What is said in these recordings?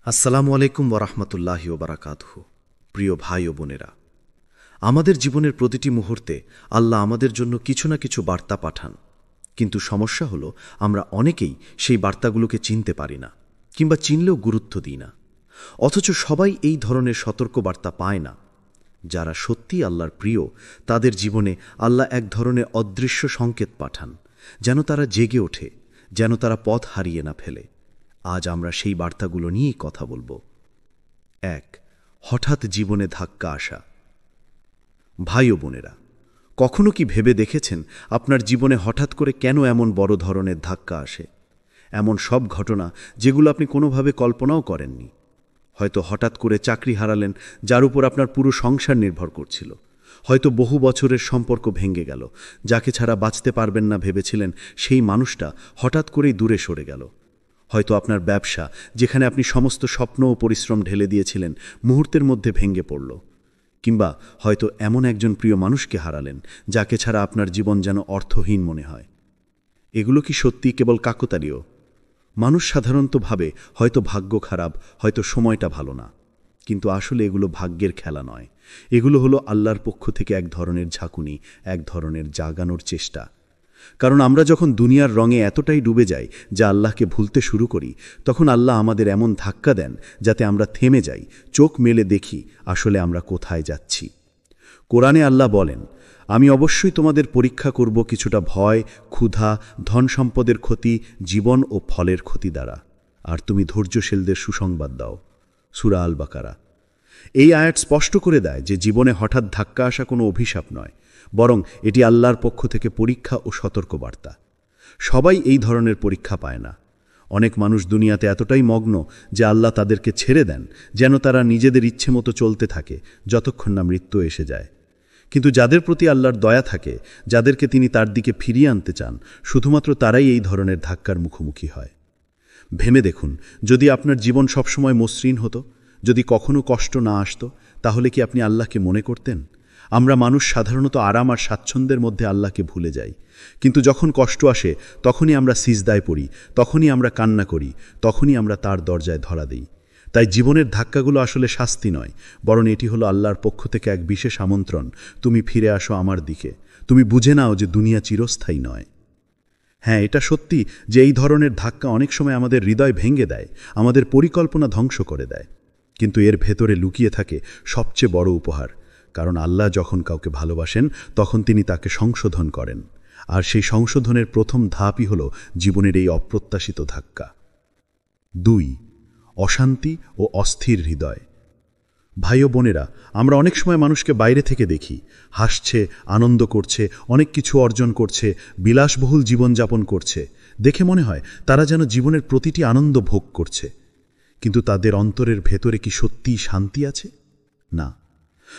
আসসালামু আলাইকুম ওরহমতুল্লাহি ওবরাকাতুহু। প্রিয় ভাই ও বোনেরা, আমাদের জীবনের প্রতিটি মুহূর্তে আল্লাহ আমাদের জন্য কিছু না কিছু বার্তা পাঠান, কিন্তু সমস্যা হলো আমরা অনেকেই সেই বার্তাগুলোকে চিনতে পারি না, কিংবা চিনলেও গুরুত্ব দিই না। অথচ সবাই এই ধরনের সতর্ক বার্তা পায় না। যারা সত্যিই আল্লাহর প্রিয়, তাদের জীবনে আল্লাহ এক ধরনের অদৃশ্য সংকেত পাঠান, যেন তারা জেগে ওঠে, যেন তারা পথ হারিয়ে না ফেলে। আজ আমরা সেই বার্তাগুলো নিয়েই কথা বলবো। ১. হঠাৎ জীবনে ধাক্কা আসা। ভাই ও বোনেরা, কখনো কি ভেবে দেখেছেন আপনার জীবনে হঠাৎ করে কেন এমন বড় ধরনের ধাক্কা আসে? এমন সব ঘটনা যেগুলো আপনি কোনোভাবে কল্পনাও করেননি। হয়তো হঠাৎ করে চাকরি হারালেন, যার উপর আপনার পুরো সংসার নির্ভর করছিল। হয়তো বহু বছরের সম্পর্ক ভেঙে গেল, যাকে ছাড়া বাঁচতে পারবেন না ভেবেছিলেন সেই মানুষটা হঠাৎ করেই দূরে সরে গেল। হয়তো আপনার ব্যবসা, যেখানে আপনি সমস্ত স্বপ্ন ও পরিশ্রম ঢেলে দিয়েছিলেন, মুহূর্তের মধ্যে ভেঙে পড়ল। কিংবা হয়তো এমন একজন প্রিয় মানুষকে হারালেন, যাকে ছাড়া আপনার জীবন যেন অর্থহীন মনে হয়। এগুলো কি সত্যিই কেবল কাকতালীয়? মানুষ সাধারণত ভাবে হয়তো ভাগ্য খারাপ, হয়তো সময়টা ভালো না। কিন্তু আসলে এগুলো ভাগ্যের খেলা নয়। এগুলো হলো আল্লাহর পক্ষ থেকে এক ধরনের ঝাঁকুনি, এক ধরনের জাগানোর চেষ্টা। কারণ আমরা যখন দুনিয়ার রঙে এতটাই ডুবে যাই যা আল্লাহকে ভুলতে শুরু করি, তখন আল্লাহ আমাদের এমন ধাক্কা দেন যাতে আমরা থেমে যাই, চোখ মেলে দেখি আসলে আমরা কোথায় যাচ্ছি। কোরআনে আল্লাহ বলেন, আমি অবশ্যই তোমাদের পরীক্ষা করব কিছুটা ভয়, ক্ষুধা, ধন সম্পদের ক্ষতি, জীবন ও ফলের ক্ষতি দ্বারা, আর তুমি ধৈর্যশীলদের সুসংবাদ দাও। সূরা আল বাকারা। এই আয়াত স্পষ্ট করে দেয় যে জীবনে হঠাৎ ধাক্কা আসা কোনো অভিশাপ নয়, বরং এটি আল্লাহর পক্ষ থেকে পরীক্ষা ও সতর্কবার্তা। সবাই এই ধরনের পরীক্ষা পায় না। অনেক মানুষ দুনিয়াতে এতটাই মগ্ন যে আল্লাহ তাদেরকে ছেড়ে দেন, যেন তারা নিজেদের ইচ্ছে মতো চলতে থাকে যতক্ষণ না মৃত্যু এসে যায়। কিন্তু যাদের প্রতি আল্লাহর দয়া থাকে, যাদেরকে তিনি তার দিকে ফিরিয়ে আনতে চান, শুধুমাত্র তারাই এই ধরনের ধাক্কার মুখোমুখি হয়। ভেবে দেখুন, যদি আপনার জীবন সবসময় মসৃণ হতো, যদি কখনো কষ্ট না আসতো, তাহলে কি আপনি আল্লাহকে মনে করতেন? আমরা মানুষ সাধারণত আরাম আর স্বাচ্ছন্দ্যের মধ্যে আল্লাহকে ভুলে যাই। কিন্তু যখন কষ্ট আসে, তখনই আমরা সিজদায় পড়ি, তখনই আমরা কান্না করি, তখনই আমরা তার দরজায় ধরা দিই। তাই জীবনের ধাক্কাগুলো আসলে শাস্তি নয়, বরং এটি হলো আল্লাহর পক্ষ থেকে এক বিশেষ আমন্ত্রণ। তুমি ফিরে আসো আমার দিকে। তুমি বুঝে নাও যে দুনিয়া চিরস্থায়ী নয়। হ্যাঁ, এটা সত্যি যে এই ধরনের ধাক্কা অনেক সময় আমাদের হৃদয় ভেঙে দেয়, আমাদের পরিকল্পনা ধ্বংস করে দেয়। কিন্তু এর ভেতরে লুকিয়ে থাকে সবচেয়ে বড় উপহার। কারণ আল্লাহ যখন কাউকে ভালোবাসেন, তখন তিনি তাকে সংশোধন করেন। আর সেই সংশোধনের প্রথম ধাপই হল জীবনের এই অপ্রত্যাশিত ধাক্কা। ২. অশান্তি ও অস্থির হৃদয়। ভাই ও বোনেরা, আমরা অনেক সময় মানুষকে বাইরে থেকে দেখি, হাসছে, আনন্দ করছে, অনেক কিছু অর্জন করছে, বিলাসবহুল জীবনযাপন করছে। দেখে মনে হয় তারা যেন জীবনের প্রতিটি আনন্দ ভোগ করছে। কিন্তু তাদের অন্তরের ভেতরে কি সত্যিই শান্তি আছে? না।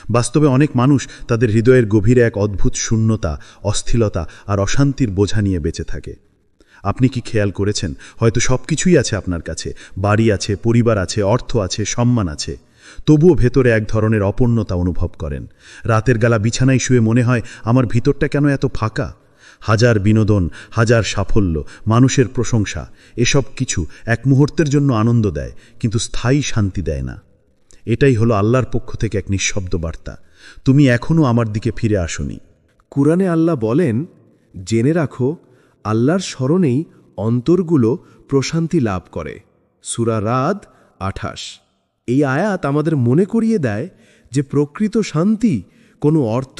বাস্তবে অনেক মানুষ তাদের হৃদয়ের গভীরে এক অদ্ভুত শূন্যতা, অস্থিরতা আর অশান্তির বোঝা নিয়ে বেঁচে থাকে। আপনি কি খেয়াল করেছেন, হয়তো সব কিছুই আছে আপনার কাছে, বাড়ি আছে, পরিবার আছে, অর্থ আছে, সম্মান আছে, তবুও ভেতরে এক ধরনের অপূর্ণতা অনুভব করেন। রাতের বেলা বিছানায় শুয়ে মনে হয়, আমার ভিতরটা কেন এত ফাঁকা? হাজার বিনোদন, হাজার সাফল্য, মানুষের প্রশংসা, এসব কিছু এক মুহূর্তের জন্য আনন্দ দেয়, কিন্তু স্থায়ী শান্তি দেয় না। এটাই হলো আল্লাহর পক্ষ থেকে এক নিঃশব্দ বার্তা, তুমি এখনও আমার দিকে ফিরে আসোনি। কুরআনে আল্লাহ বলেন, জেনে রাখো, আল্লাহর স্মরণেই অন্তরগুলো প্রশান্তি লাভ করে। সূরা রাদ ২৮। এই আয়াত আমাদের মনে করিয়ে দেয় যে প্রকৃত শান্তি কোনো অর্থ,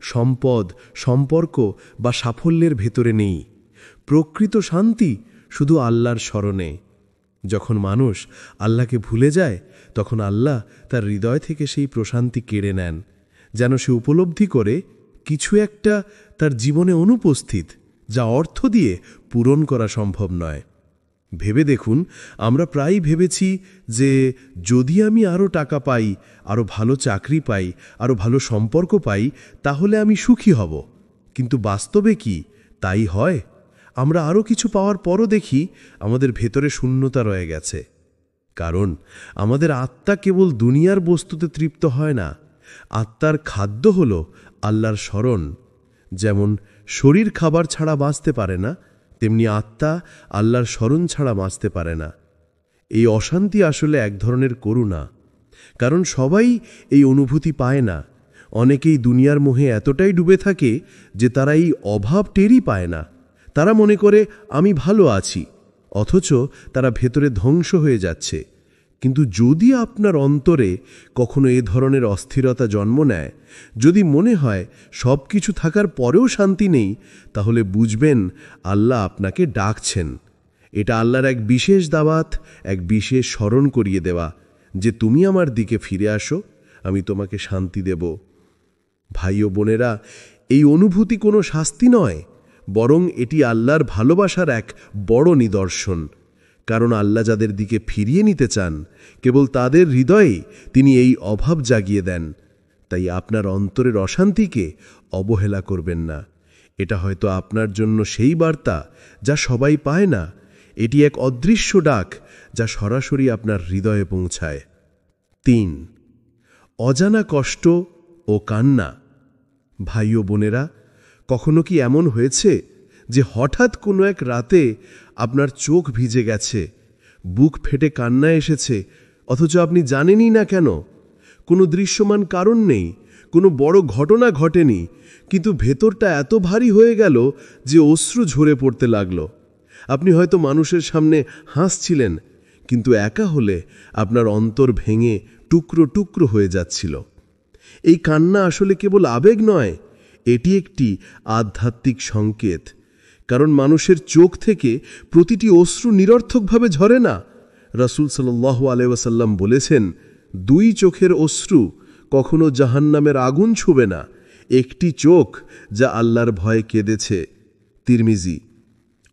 সম্পদ, সম্পর্ক বা সাফল্যের ভেতরে নেই। প্রকৃত শান্তি শুধু আল্লাহর স্মরণে। যখন মানুষ আল্লাহকে ভুলে যায়, তখন আল্লাহ তার হৃদয় থেকে সেই প্রশান্তি কেড়ে নেন, যেন সে উপলব্ধি করে কিছু একটা তার জীবনে অনুপস্থিত, যা অর্থ দিয়ে পূরণ করা সম্ভব নয়। ভেবে দেখুন, আমরা প্রায়ই ভেবেছি যে যদি আমি আরও টাকা পাই, আরও ভালো চাকরি পাই, আরও ভালো সম্পর্ক পাই, তাহলে আমি সুখী হব। কিন্তু বাস্তবে কি তাই হয়? আমরা আরও কিছু পাওয়ার পরও দেখি আমাদের ভেতরে শূন্যতা রয়ে গেছে। কারণ আমাদের আত্মা কেবল দুনিয়ার বস্তুতে তৃপ্ত হয় না। আত্মার খাদ্য হল আল্লাহর স্মরণ। যেমন শরীর খাবার ছাড়া বাঁচতে পারে না, তেমনি আত্মা আল্লাহর স্মরণ ছাড়া বাঁচতে পারে না। এই অশান্তি আসলে এক ধরনের করুণা, কারণ সবাই এই অনুভূতি পায় না। অনেকেই দুনিয়ার মোহে এতটাই ডুবে থাকে যে তারা এই অভাব টেরই পায় না। তারা মনে করে আমি ভালো আছি, অথচ তারা ভেতরে ধ্বংস হয়ে যাচ্ছে। কিন্তু যদি আপনার অন্তরে কখনো এ ধরনের অস্থিরতা জন্ম নেয়, যদি মনে হয় সব কিছু থাকার পরেও শান্তি নেই, তাহলে বুঝবেন আল্লাহ আপনাকে ডাকছেন। এটা আল্লাহর এক বিশেষ দাওয়াত, এক বিশেষ স্মরণ করিয়ে দেওয়া যে তুমি আমার দিকে ফিরে আসো, আমি তোমাকে শান্তি দেব। ভাই ও বোনেরা, এই অনুভূতি কোনো শাস্তি নয়, বরং এটি আল্লাহর ভালোবাসার এক বড় নিদর্শন। কারণ আল্লাহ যাদের দিকে ফিরিয়ে নিতে চান, কেবল তাদের হৃদয়ে তিনি এই অভাব জাগিয়ে দেন। তাই আপনার অন্তরের অশান্তিকে অবহেলা করবেন না। এটা হয়তো আপনার জন্য সেই বার্তা যা সবাই পায় না। এটি এক অদৃশ্য ডাক যা সরাসরি আপনার হৃদয়ে পৌঁছায়। ৩. অজানা কষ্ট ও কান্না। ভাই ও বোনেরা, কখনো কি এমন হয়েছে যে হঠাৎ কোনো এক রাতে আপনার চোখ ভিজে গেছে, বুক ফেটে কান্না এসেছে, অথচ আপনি জানেনই না কেন? কোনো দৃশ্যমান কারণ নেই, কোনো বড় ঘটনা ঘটেনি, কিন্তু ভেতরটা এত ভারী হয়ে গেল যে অশ্রু ঝরে পড়তে লাগল। আপনি হয়তো মানুষের সামনে হাসছিলেন, কিন্তু একা হলে আপনার অন্তর ভেঙে টুকরো টুকরো হয়ে যাচ্ছিল। এই কান্না আসলে কেবল আবেগ নয়, এটি একটি আধ্যাত্মিক সংকেত। কারণ মানুষের চোখ থেকে প্রতিটি অশ্রু নিরর্থকভাবে ঝরে না। রাসূল সাল্লাল্লাহু আলাইহি ওয়াসাল্লাম বলেছেন, 2 চোখের অশ্রু কখনো জাহান্নামের আগুন ছুবে না, একটি চোখ যা আল্লাহর ভয়ে কেঁদেছে। তিরমিজি।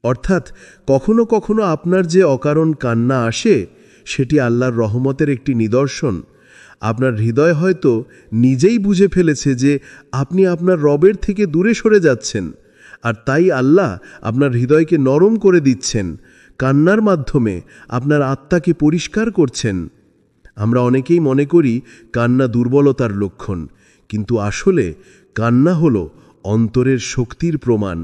অর্থাৎ কখনো কখনো আপনার যে অকারণ কান্না আসে, সেটি আল্লাহর রহমতের একটি নিদর্শন। আপনার হৃদয় হয়তো নিজেই বুঝে ফেলেছে যে আপনি আপনার রবের থেকে দূরে সরে যাচ্ছেন, আর তাই আল্লাহ আপনার হৃদয়কে নরম করে দিচ্ছেন, কান্নার মাধ্যমে আপনার আত্মাকে পরিষ্কার করছেন। আমরা অনেকেই মনে করি কান্না দুর্বলতার লক্ষণ, কিন্তু আসলে কান্না হলো অন্তরের শক্তির প্রমাণ।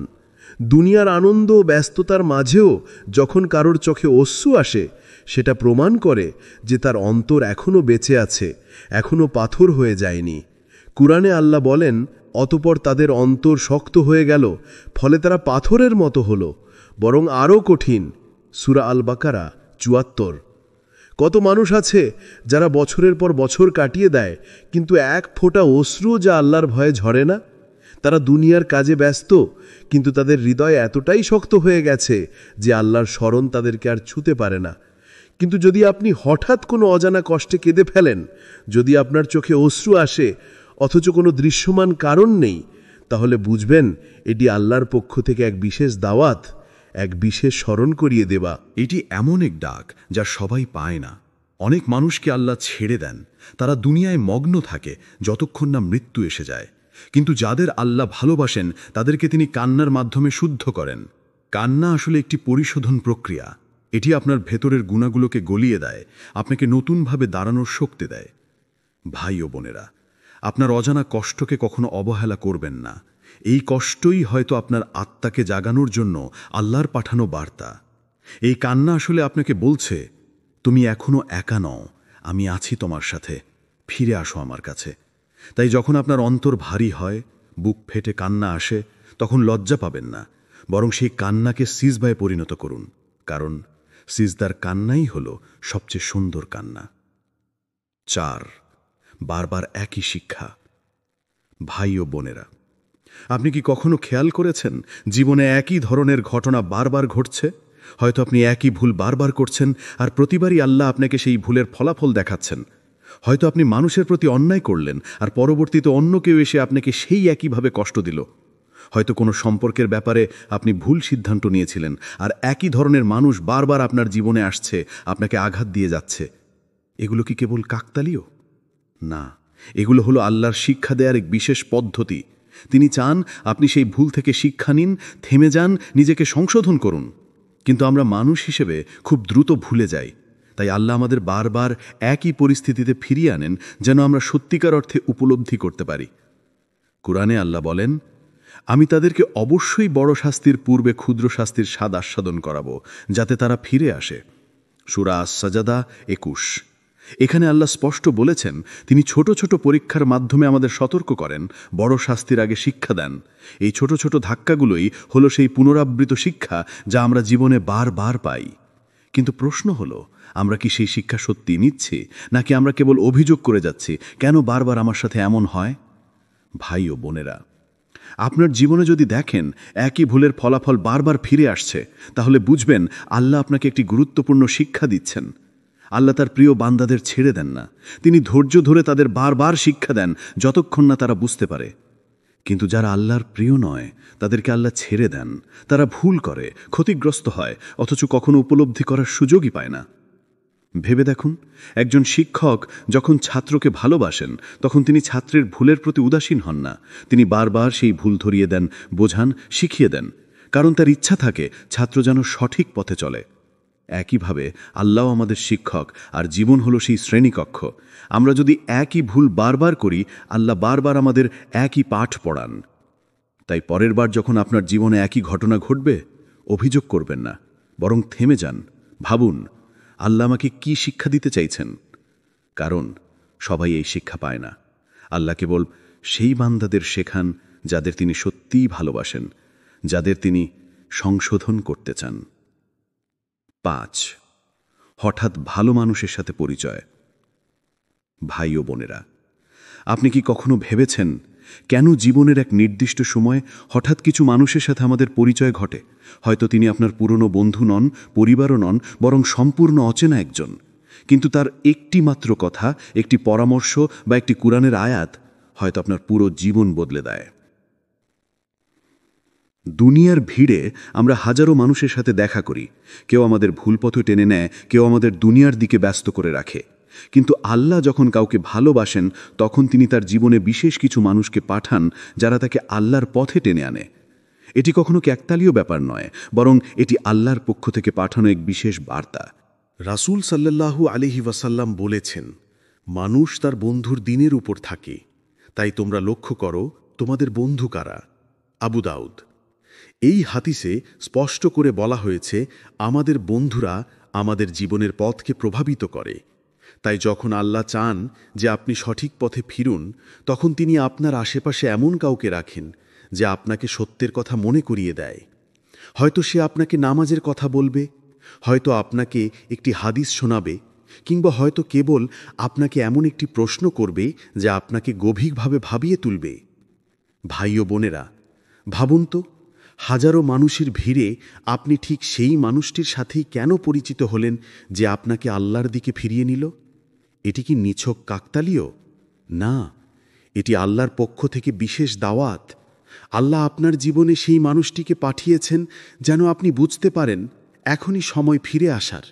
দুনিয়ার আনন্দ ও ব্যস্ততার মাঝেও যখন কারোর চোখে অশ্রু আসে, সেটা প্রমাণ করে যে তার অন্তর এখনও বেঁচে আছে, এখনও পাথর হয়ে যায়নি। কুরআনে আল্লাহ বলেন, অতঃপর তাদের অন্তর শক্ত হয়ে গেল, ফলে তারা পাথরের মতো হলো, বরং আরও কঠিন। সূরা আল বাকারা ৭৪। কত মানুষ আছে যারা বছরের পর বছর কাটিয়ে দেয়, কিন্তু এক ফোঁটা অশ্রুও যা আল্লাহর ভয়ে ঝরে না। তারা দুনিয়ার কাজে ব্যস্ত, কিন্তু তাদের হৃদয় এতটাই শক্ত হয়ে গেছে যে আল্লাহর স্মরণ তাদেরকে আর ছুঁতে পারে না। কিন্তু যদি আপনি হঠাৎ কোনো অজানা কষ্টে কেঁদে ফেলেন, যদি আপনার চোখে অশ্রু আসে অথচ কোনো দৃশ্যমান কারণ নেই, তাহলে বুঝবেন এটি আল্লাহর পক্ষ থেকে এক বিশেষ দাওয়াত, এক বিশেষ স্মরণ করিয়ে দেওয়া। এটি এমন এক ডাক যা সবাই পায় না। অনেক মানুষকে আল্লাহ ছেড়ে দেন, তারা দুনিয়ায় মগ্ন থাকে যতক্ষণ না মৃত্যু এসে যায়। কিন্তু যাদের আল্লাহ ভালোবাসেন তাদেরকে তিনি কান্নার মাধ্যমে শুদ্ধ করেন। কান্না আসলে একটি পরিশোধন প্রক্রিয়া। এটি আপনার ভেতরের গুণাগুলোকে গলিয়ে দেয়, আপনাকে নতুনভাবে দাঁড়ানোর শক্তি দেয়। ভাই ও বোনেরা, আপনার অজানা কষ্টকে কখনো অবহেলা করবেন না। এই কষ্টই হয়তো আপনার আত্মাকে জাগানোর জন্য আল্লাহর পাঠানো বার্তা। এই কান্না আসলে আপনাকে বলছে, তুমি এখনো একা নও, আমি আছি তোমার সাথে, ফিরে আসো আমার কাছে। তাই যখন আপনার অন্তর ভারী হয়, বুক ফেটে কান্না আসে, তখন লজ্জা পাবেন না, বরং সেই কান্নাকে সিজদায় পরিণত করুন। কারণ সিজদার কান্নাই হলো সবচেয়ে সুন্দর কান্না। 4. বারবার একই শিক্ষা। ভাই ও বোনেরা, আপনি কি কখনো খেয়াল করেছেন জীবনে একই ধরনের ঘটনা বারবার ঘটছে? হয়তো আপনি একই ভুল বারবার করছেন, আর প্রতিবারই আল্লাহ আপনাকে সেই ভুলের ফলাফল দেখাচ্ছেন। হয়তো আপনি মানুষের প্রতি অন্যায় করলেন, আর পরবর্তীতে অন্য কেউ এসে আপনাকে সেই একইভাবে কষ্ট দিল। হয়তো কোনো সম্পর্কের ব্যাপারে আপনি ভুল সিদ্ধান্ত নিয়েছিলেন, আর একই ধরনের মানুষ বারবার আপনার জীবনে আসছে, আপনাকে আঘাত দিয়ে যাচ্ছে। এগুলো কি কেবল কাকতালীয়? না, এগুলো হলো আল্লাহর শিক্ষা দেওয়ার এক বিশেষ পদ্ধতি। তিনি চান আপনি সেই ভুল থেকে শিক্ষা নিন, থেমে যান, নিজেকে সংশোধন করুন। কিন্তু আমরা মানুষ হিসেবে খুব দ্রুত ভুলে যাই। তাই আল্লাহ আমাদের বারবার একই পরিস্থিতিতে ফিরিয়ে আনেন, যেন আমরা সত্যিকার অর্থে উপলব্ধি করতে পারি। কুরআনে আল্লাহ বলেন, আমি তাদেরকে অবশ্যই বড় শাস্তির পূর্বে ক্ষুদ্র শাস্তির স্বাদ আস্বাদন করাবো, যাতে তারা ফিরে আসে। সূরা আস-সাজাদা 21। এখানে আল্লাহ স্পষ্ট বলেছেন তিনি ছোট ছোট পরীক্ষার মাধ্যমে আমাদের সতর্ক করেন, বড় শাস্তির আগে শিক্ষা দেন। এই ছোট ছোট ধাক্কাগুলোই হলো সেই পুনরাবৃত শিক্ষা যা আমরা জীবনে বারবার পাই। কিন্তু প্রশ্ন হলো, আমরা কি সেই শিক্ষা সত্যি নিচ্ছি, নাকি আমরা কেবল অভিযোগ করে যাচ্ছি, কেন বারবার আমার সাথে এমন হয়? ভাই ও বোনেরা, আপনার জীবনে যদি দেখেন একই ভুলের ফলাফল বারবার ফিরে আসছে, তাহলে বুঝবেন আল্লাহ আপনাকে একটি গুরুত্বপূর্ণ শিক্ষা দিচ্ছেন। আল্লাহ তার প্রিয় বান্দাদের ছেড়ে দেন না, তিনি ধৈর্য ধরে তাদের বারবার শিক্ষা দেন যতক্ষণ না তারা বুঝতে পারে। কিন্তু যারা আল্লাহর প্রিয় নয় তাদেরকে আল্লাহ ছেড়ে দেন, তারা ভুল করে, ক্ষতিগ্রস্ত হয়, অথচ কখনো উপলব্ধি করার সুযোগই পায় না। ভেবে দেখুন, একজন শিক্ষক যখন ছাত্রকে ভালোবাসেন তখন তিনি ছাত্রের ভুলের প্রতি উদাসীন হন না, তিনি বারবার সেই ভুল ধরিয়ে দেন, বোঝান, শিখিয়ে দেন, কারণ তার ইচ্ছা থাকে ছাত্র যেন সঠিক পথে চলে। একইভাবে আল্লাহ আমাদের শিক্ষক, আর জীবন হলো সেই শ্রেণীকক্ষ। আমরা যদি একই ভুল বারবার করি, আল্লাহ বারবার আমাদের একই পাঠ পড়ান। তাই পরের বার যখন আপনার জীবনে একই ঘটনা ঘটবে, অভিযোগ করবেন না, বরং থেমে যান, ভাবুন আল্লাহ আমাকে কি শিক্ষা দিতে চাইছেন। কারণ সবাই এই শিক্ষা পায় না। আল্লাহ কেবল সেই বান্দাদের শেখান যাদের তিনি সত্যিই ভালোবাসেন, যাদের তিনি সংশোধন করতে চান। 5. হঠাৎ ভালো মানুষের সাথে পরিচয়। ভাই ও বোনেরা, আপনি কি কখনো ভেবেছেন কেন জীবনের এক নির্দিষ্ট সময়ে হঠাৎ কিছু মানুষের সাথে আমাদের পরিচয় ঘটে? হয়তো তিনি আপনার পুরনো বন্ধু নন, পরিবারও নন, বরং সম্পূর্ণ অচেনা একজন, কিন্তু তার একটি মাত্র কথা, একটি পরামর্শ বা একটি কুরআনের আয়াত হয়তো আপনার পুরো জীবন বদলে দেয়। দুনিয়ার ভিড়ে আমরা হাজারো মানুষের সাথে দেখা করি, কেউ আমাদের ভুল পথে টেনে নেয়, কেউ আমাদের দুনিয়ার দিকে ব্যস্ত করে রাখে। কিন্তু আল্লাহ যখন কাউকে ভালোবাসেন তখন তিনি তার জীবনে বিশেষ কিছু মানুষকে পাঠান যারা তাকে আল্লাহর পথে টেনে আনে। এটি কখনো একতালীয় ব্যাপার নয়, বরং এটি আল্লাহর পক্ষ থেকে পাঠানো এক বিশেষ বার্তা। রাসূল সাল্লাল্লাহু আলাইহি ওয়াসাল্লাম বলেছেন, মানুষ তার বন্ধুর দিনের উপর থাকে, তাই তোমরা লক্ষ্য করো তোমাদের বন্ধু কারা। আবু দাউদ। এই হাদিসে স্পষ্ট করে বলা হয়েছে আমাদের বন্ধুরা আমাদের জীবনের পথকে প্রভাবিত করে। তাই যখন আল্লাহ চান যে আপনি সঠিক পথে ফিরুন, তখন তিনি আপনার আশেপাশে এমন কাউকে রাখেন যে আপনাকে সত্যের কথা মনে করিয়ে দেয়। হয়তো সে আপনাকে নামাজের কথা বলবে, হয়তো আপনাকে একটি হাদিস শোনাবে, কিংবা হয়তো কেবল আপনাকে এমন একটি প্রশ্ন করবে যা আপনাকে গভীরভাবে ভাবিয়ে তুলবে। ভাই ও বোনেরা, ভাবুন তো, হাজারো মানুষের ভিড়ে আপনি ঠিক সেই মানুষটির সাথেই কেন পরিচিত হলেন যে আপনাকে আল্লাহর দিকে ফিরিয়ে নিল? এটি কি নিছক কাকতালীয়? না, এটি আল্লাহর পক্ষ থেকে বিশেষ দাওয়াত। আল্লাহ আপনার জীবনে সেই মানুষটিকে পাঠিয়েছেন যেন আপনি বুঝতে পারেন এখনই সময় ফিরে আসার।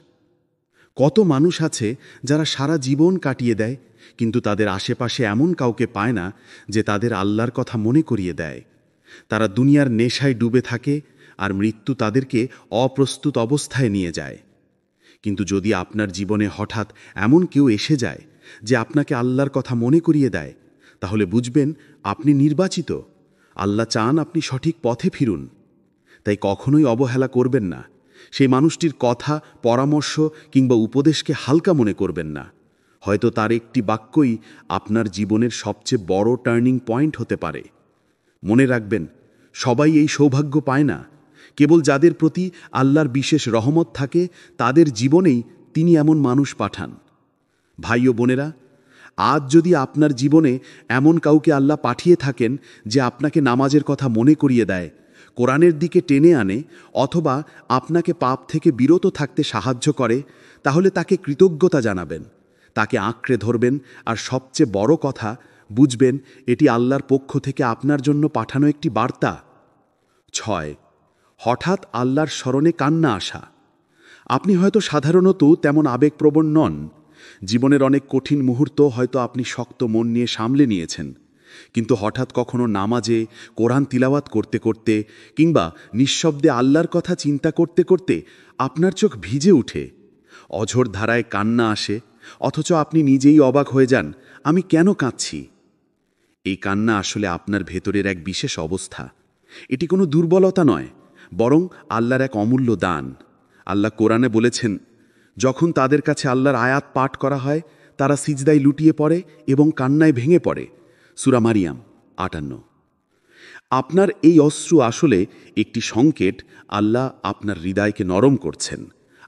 কত মানুষ আছে যারা সারা জীবন কাটিয়ে দেয়, কিন্তু তাদের আশেপাশে এমন কাউকে পায় না যে তাদের আল্লাহর কথা মনে করিয়ে দেয়। তারা দুনিয়ার নেশায় ডুবে থাকে আর মৃত্যু তাদেরকে অপ্রস্তুত অবস্থায় নিয়ে যায়। কিন্তু যদি আপনার জীবনে হঠাৎ এমন কেউ এসে যায় যে আপনাকে আল্লাহর কথা মনে করিয়ে দেয়, তাহলে বুঝবেন আপনি নির্বাচিত। আল্লাহ চান আপনি সঠিক পথে ফিরুন। তাই কখনোই অবহেলা করবেন না। সেই মানুষটির কথা, পরামর্শ কিংবা উপদেশকে হালকা মনে করবেন না। হয়তো তার একটি বাক্যই আপনার জীবনের সবচেয়ে বড় টার্নিং পয়েন্ট হতে পারে। মনে রাখবেন, সবাই এই সৌভাগ্য পায় না। কেবল যাদের প্রতি আল্লাহর বিশেষ রহমত থাকে তাদের জীবনেই তিনি এমন মানুষ পাঠান। ভাই ও বোনেরা, আজ যদি আপনার জীবনে এমন কাউকে আল্লাহ পাঠিয়ে থাকেন যে আপনাকে নামাজের কথা মনে করিয়ে দেয়, কোরআনের দিকে টেনে আনে, অথবা আপনাকে পাপ থেকে বিরত থাকতে সাহায্য করে, তাহলে তাকে কৃতজ্ঞতা জানাবেন, তাকে আঁকড়ে ধরবেন, আর সবচেয়ে বড় কথা, বুঝবেন এটি আল্লাহর পক্ষ থেকে আপনার জন্য পাঠানো একটি বার্তা। 6. হঠাৎ আল্লাহর স্মরণে কান্না আসা। আপনি হয়তো সাধারণত তেমন আবেগপ্রবণ নন। জীবনের অনেক কঠিন মুহূর্ত হয়তো আপনি শক্ত মন নিয়ে সামলে নিয়েছেন, কিন্তু হঠাৎ কখনো নামাজে কোরআন তিলাওয়াত করতে করতে কিংবা নিঃশব্দে আল্লাহর কথা চিন্তা করতে করতে আপনার চোখ ভিজে উঠে, অঝোর ধারায় কান্না আসে, অথচ আপনি নিজেই অবাক হয়ে যান, আমি কেন কাঁদছি? এই কান্না আসলে আপনার ভেতরের এক বিশেষ অবস্থা। এটি কোনো দুর্বলতা নয়, বরং আল্লাহর এক অমূল্য দান। আল্লাহ কোরআনে বলেছেন, যখন তাদের কাছে আল্লাহর আয়াত পাঠ করা হয় তারা সিজদায় লুটিয়ে পড়ে এবং কান্নায় ভেঙে পড়ে। সূরা মারিয়াম ৫৮। আপনার এই অশ্রু আসলে একটি সংকেত আল্লাহ আপনার হৃদয়কে নরম করছেন,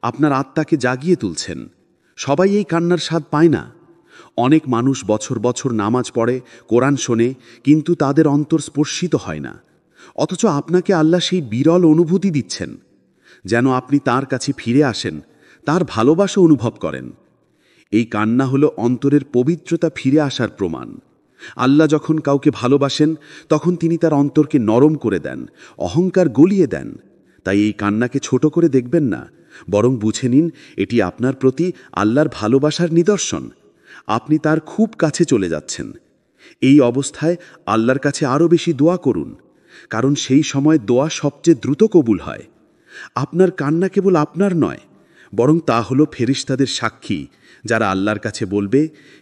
আপনার আত্মাকে জাগিয়ে তুলছেন। সবাই এই কান্নার স্বাদ পায় না। অনেক মানুষ বছর বছর নামাজ পড়ে, কোরআন শোনে, কিন্তু তাদের অন্তর স্পর্শিত হয় না। অথচ আপনাকে আল্লাহ সেই বিরল অনুভূতি দিচ্ছেন, যেন আপনি তার কাছে ফিরে আসেন, তার ভালোবাসা অনুভব করেন। এই কান্না হলো অন্তরের পবিত্রতা ফিরে আসার প্রমাণ। আল্লাহ যখন কাউকে ভালোবাসেন তখন তিনি তার অন্তরকে নরম করে দেন, অহংকার গলিয়ে দেন। তাই এই কান্নাকে ছোট করে দেখবেন না, বরং বুঝে নিন এটি আপনার প্রতি আল্লাহর ভালোবাসার নিদর্শন। আপনি তার খুব কাছে চলে যাচ্ছেন। এই অবস্থায় আল্লাহর কাছে আরও বেশি দোয়া করুন, কারণ সেই সময় দোয়া সবচেয়ে দ্রুত কবুল হয়। আপনার কান্না কেবল আপনার নয়, বরং তা হলো ফেরেশতাদের সাক্ষী, যারা আল্লাহর কাছে বলবে,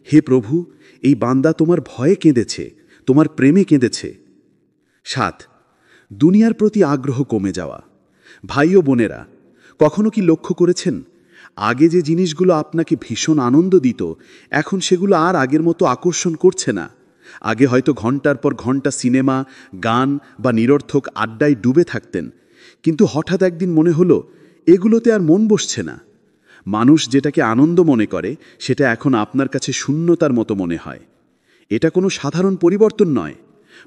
হে প্রভু, এই বান্দা তোমার ভয়ে কেঁদেছে, তোমার প্রেমে কেঁদেছে। ৭. দুনিয়ার প্রতি আগ্রহ কমে যাওয়া। ভাই ও বোনেরা, কখনো কি লক্ষ্য করেছেন আগে যে জিনিসগুলো আপনাকে ভীষণ আনন্দ দিত এখন সেগুলো আর আগের মতো আকর্ষণ করছে না? আগে হয়তো ঘন্টার পর ঘন্টা সিনেমা, গান বা নিরর্থক আড্ডায় ডুবে থাকতেন, কিন্তু হঠাৎ একদিন মনে হলো এগুলোতে আর মন বসছে না। মানুষ যেটাকে আনন্দ মনে করে সেটা এখন আপনার কাছে শূন্যতার মতো মনে হয়। এটা কোনো সাধারণ পরিবর্তন নয়,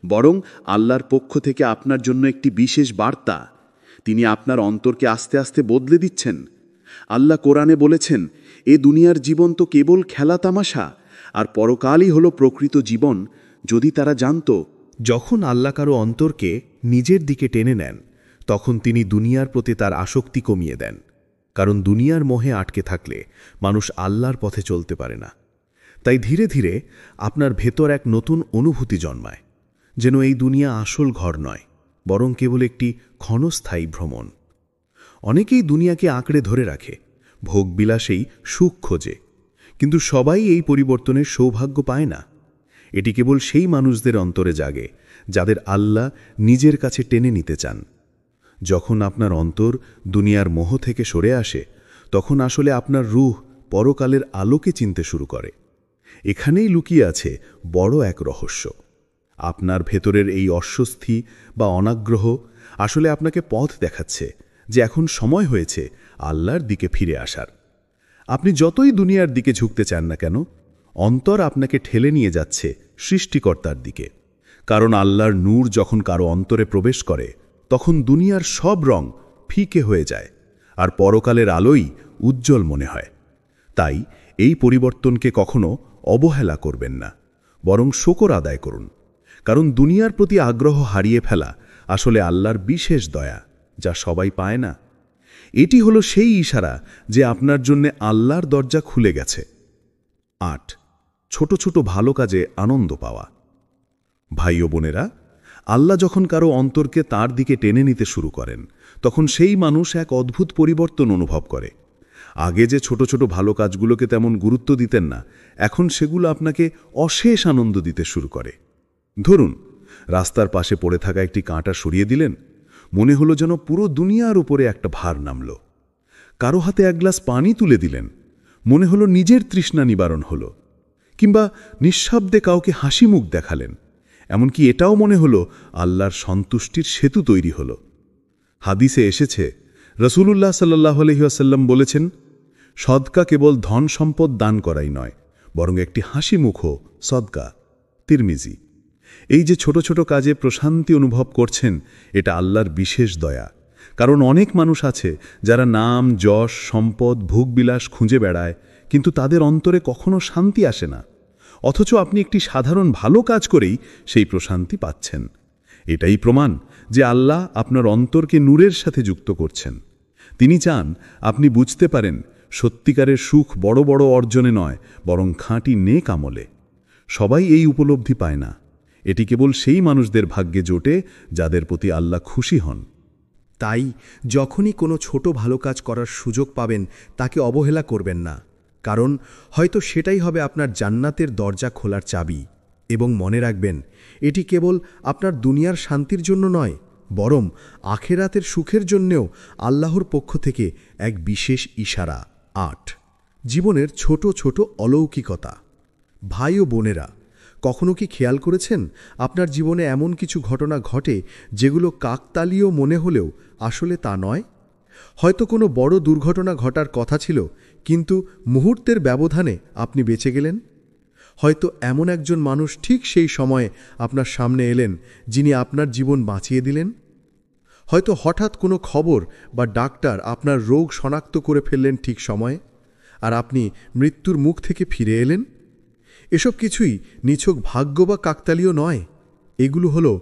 বরং আল্লাহর পক্ষ থেকে আপনার জন্য একটি বিশেষ বার্তা। তিনি আপনার অন্তরকে আস্তে আস্তে বদলে দিচ্ছেন। আল্লাহ কোরআনে বলেছেন, এ দুনিয়ার জীবন তো কেবল খেলা তামাশা, আর পরকালই হলো প্রকৃত জীবন। যদি তারা জানত। যখন আল্লাহ কারো অন্তরকে নিজের দিকে টেনে নেন তখন তিনি দুনিয়ার প্রতি তার আসক্তি কমিয়ে দেন, কারণ দুনিয়ার মোহে আটকে থাকলে মানুষ আল্লাহর পথে চলতে পারে না। তাই ধীরে ধীরে আপনার ভেতর এক নতুন অনুভূতি জন্মায়, যেন এই দুনিয়া আসল ঘর নয়, বরং কেবল একটি ক্ষণস্থায়ী ভ্রমণ। অনেকেই দুনিয়াকে আঁকড়ে ধরে রাখে, ভোগবিলাসেই সুখ খোঁজে, কিন্তু সবাই এই পরিবর্তনের সৌভাগ্য পায় না। এটি কেবল সেই মানুষদের অন্তরে জাগে যাদের আল্লাহ নিজের কাছে টেনে নিতে চান। যখন আপনার অন্তর দুনিয়ার মোহ থেকে সরে আসে তখন আসলে আপনার রূহ পরকালের আলোকে চিনতে শুরু করে। এখানেই লুকিয়ে আছে বড় এক রহস্য। আপনার ভেতরের এই অস্বস্তি বা অনাগ্রহ আসলে আপনাকে পথ দেখাচ্ছে যে এখন সময় হয়েছে আল্লাহর দিকে ফিরে আসার। আপনি যতই দুনিয়ার দিকে ঝুঁকতে চান না কেন, অন্তর আপনাকে ঠেলে নিয়ে যাচ্ছে সৃষ্টিকর্তার দিকে। কারণ আল্লাহর নূর যখন কারো অন্তরে প্রবেশ করে তখন দুনিয়ার সব রং ফিকে হয়ে যায়, আর পরকালের আলোই উজ্জ্বল মনে হয়। তাই এই পরিবর্তনকে কখনো অবহেলা করবেন না, বরং শুকর আদায় করুন। কারণ দুনিয়ার প্রতি আগ্রহ হারিয়ে ফেলা আসলে আল্লাহর বিশেষ দয়া, যা সবাই পায় না। এটি হলো সেই ইশারা যে আপনার জন্য আল্লাহর দরজা খুলে গেছে। ৮. ছোট ছোট ভালো কাজে আনন্দ পাওয়া। ভাই ও বোনেরা, আল্লাহ যখন কারো অন্তরকে তার দিকে টেনে নিতে শুরু করেন তখন সেই মানুষ এক অদ্ভুত পরিবর্তন অনুভব করে। আগে যে ছোট ছোট ভালো কাজগুলোকে তেমন গুরুত্ব দিতেন না, এখন সেগুলো আপনাকে অশেষ আনন্দ দিতে শুরু করে। ধরুন, রাস্তার পাশে পড়ে থাকা একটি কাঁটা সরিয়ে দিলেন, মনে হলো যেন পুরো দুনিয়ার উপরে একটা ভার নামল। কারো হাতে এক গ্লাস পানি তুলে দিলেন, মনে হলো নিজের তৃষ্ণা নিবারণ হলো। কিংবা নিঃশব্দে কাউকে হাসি মুখ দেখালেন, এমনকি এটাও মনে হলো আল্লাহর সন্তুষ্টির সেতু তৈরি হল। হাদিসে এসেছে, রাসূলুল্লাহ সাল্লাল্লাহু আলাইহি ওয়াসাল্লাম বলেছেন, সদকা কেবল ধন সম্পদ দান করাই নয়, বরং একটি হাসি মুখও সদকা। তিরমিজি। এই যে ছোট ছোট কাজে প্রশান্তি অনুভব করছেন, এটা আল্লাহর বিশেষ দয়া। কারণ অনেক মানুষ আছে যারা নাম, যশ, সম্পদ, ভোগবিলাস খুঁজে বেড়ায়, কিন্তু তাদের অন্তরে কখনো শান্তি আসে না। অথচ আপনি একটি সাধারণ ভালো কাজ করেই সেই প্রশান্তি পাচ্ছেন। এটাই প্রমাণ যে আল্লাহ আপনার অন্তরকে নূরের সাথে যুক্ত করছেন। তিনি চান আপনি বুঝতে পারেন সত্যিকারের সুখ বড় বড় অর্জনে নয়, বরং খাঁটি নেক আমলে। সবাই এই উপলব্ধি পায় না। এটি কেবল সেই মানুষদের ভাগ্যে জোটে যাদের প্রতি আল্লাহ খুশি হন। তাই যখনই কোনো ছোট ভালো কাজ করার সুযোগ পাবেন তাকে অবহেলা করবেন না, কারণ হয়তো সেটাই হবে আপনার জান্নাতের দরজা খোলার চাবি। এবং মনে রাখবেন, এটি কেবল আপনার দুনিয়ার শান্তির জন্য নয়, বরং আখেরাতের সুখের জন্যেও আল্লাহর পক্ষ থেকে এক বিশেষ ইশারা। 8 জীবনের ছোট ছোট অলৌকিকতা। ভাই ও বোনেরা, কখনো কি খেয়াল করেছেন আপনার জীবনে এমন কিছু ঘটনা ঘটে যেগুলো কাকতালীয় মনে হলেও আসলে তা নয়? হয়তো কোনো বড় দুর্ঘটনা ঘটার কথা ছিল, কিন্তু মুহূর্তের ব্যবধানে আপনি বেঁচে গেলেন। হয়তো এমন একজন মানুষ ঠিক সেই সময়ে আপনার সামনে এলেন যিনি আপনার জীবন বাঁচিয়ে দিলেন। হয়তো হঠাৎ কোনো খবর বা ডাক্তার আপনার রোগ শনাক্ত করে ফেললেন ঠিক সময়ে, আর আপনি মৃত্যুর মুখ থেকে ফিরে এলেন। এসব কিছুই নিছক ভাগ্য বা কাকতালীয় নয়, এগুলো হলো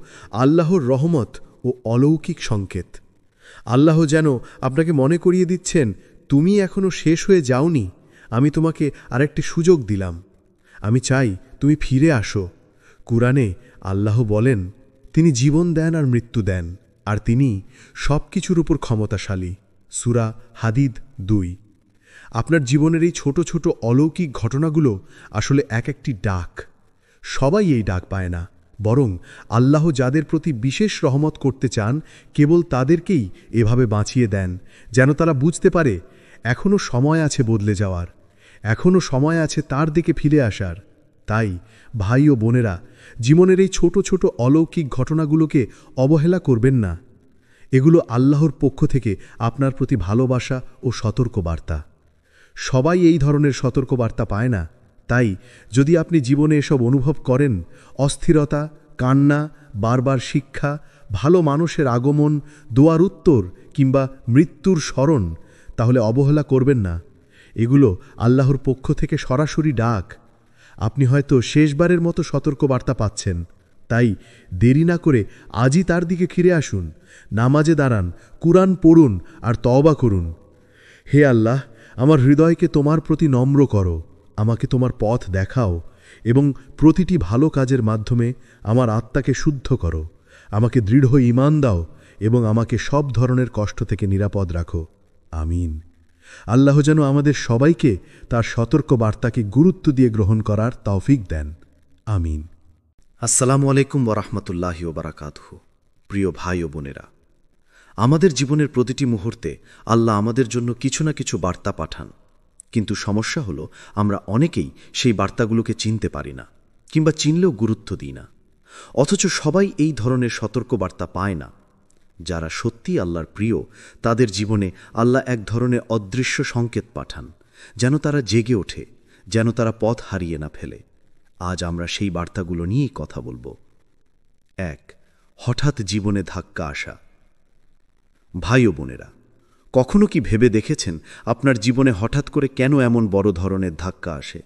আল্লাহর রহমত ও অলৌকিক সংকেত। আল্লাহ যেন আপনাকে মনে করিয়ে দিচ্ছেন, তুমি এখনো শেষ হয়ে যাওনি, আমি তোমাকে আরেকটি সুযোগ দিলাম, আমি চাই তুমি ফিরে আসো। কুরআনে আল্লাহ বলেন, তিনি জীবন দেন আর মৃত্যু দেন, আর তিনি সব কিছুর উপর ক্ষমতাশালী। সূরা হাদিদ 2। আপনার জীবনের এই ছোট ছোট অলৌকিক ঘটনাগুলো আসলে এক একটি ডাক। সবাই এই ডাক পায় না, বরং আল্লাহ যাদের প্রতি বিশেষ রহমত করতে চান কেবল তাদেরকেই এভাবে বাঁচিয়ে দেন, যেন তারা বুঝতে পারে এখনও সময় আছে বদলে যাওয়ার, এখনও সময় আছে তার দিকে ফিরে আসার। তাই ভাই ও বোনেরা, জীবনের এই ছোট ছোট অলৌকিক ঘটনাগুলোকে অবহেলা করবেন না। এগুলো আল্লাহর পক্ষ থেকে আপনার প্রতি ভালোবাসা ও সতর্কবার্তা। সবাই এই ধরনের সতর্কবার্তা পায় না। তাই যদি আপনি জীবনে এসব অনুভব করেন, অস্থিরতা, কান্না, বারবার শিক্ষা, ভালো মানুষের আগমন, দোয়ার উত্তর কিংবা মৃত্যুর স্মরণ, তাহলে অবহেলা করবেন না। এগুলো আল্লাহর পক্ষ থেকে সরাসরি ডাক। আপনি হয়তো শেষবারের মতো সতর্কবার্তা পাচ্ছেন, তাই দেরি না করে আজই তার দিকে ফিরে আসুন, নামাজে দাঁড়ান, কুরআন পড়ুন আর তওবা করুন। হে আল্লাহ, আমার হৃদয়কে তোমার প্রতি নম্র করো, আমাকে তোমার পথ দেখাও এবং প্রতিটি ভালো কাজের মাধ্যমে আমার আত্মাকে শুদ্ধ করো। আমাকে দৃঢ় ঈমান দাও এবং আমাকে সব ধরনের কষ্ট থেকে নিরাপদ রাখো। আমিন। আল্লাহ যেন আমাদের সবাইকে তার সতর্ক বার্তাকে গুরুত্ব দিয়ে গ্রহণ করার তৌফিক দেন। আমিন। আসসালামু আলাইকুম ওরহমতুল্লাহি ওবরাকাতুহু। প্রিয় ভাই ও বোনেরা, আমাদের জীবনের প্রতিটি মুহূর্তে আল্লাহ আমাদের জন্য কিছু না কিছু বার্তা পাঠান, কিন্তু সমস্যা হলো আমরা অনেকেই সেই বার্তাগুলোকে চিনতে পারি না, কিংবা চিনলেও গুরুত্ব দিই না। অথচ সবাই এই ধরনের সতর্ক বার্তা পায় না। যারা সত্যি আল্লাহর প্রিয়, তাদের জীবনে আল্লাহ এক ধরনের অদৃশ্য সংকেত পাঠান, যেন তারা জেগে ওঠে, যেন তারা পথ হারিয়ে না ফেলে। আজ আমরা সেই বার্তাগুলো নিয়েই কথা বলবো। 1. হঠাৎ জীবনে ধাক্কা আসা। ভাই ও বোনেরা, কখনো কি ভেবে দেখেছেন আপনার জীবনে হঠাৎ করে কেন এমন বড় ধরনের ধাক্কা আসে?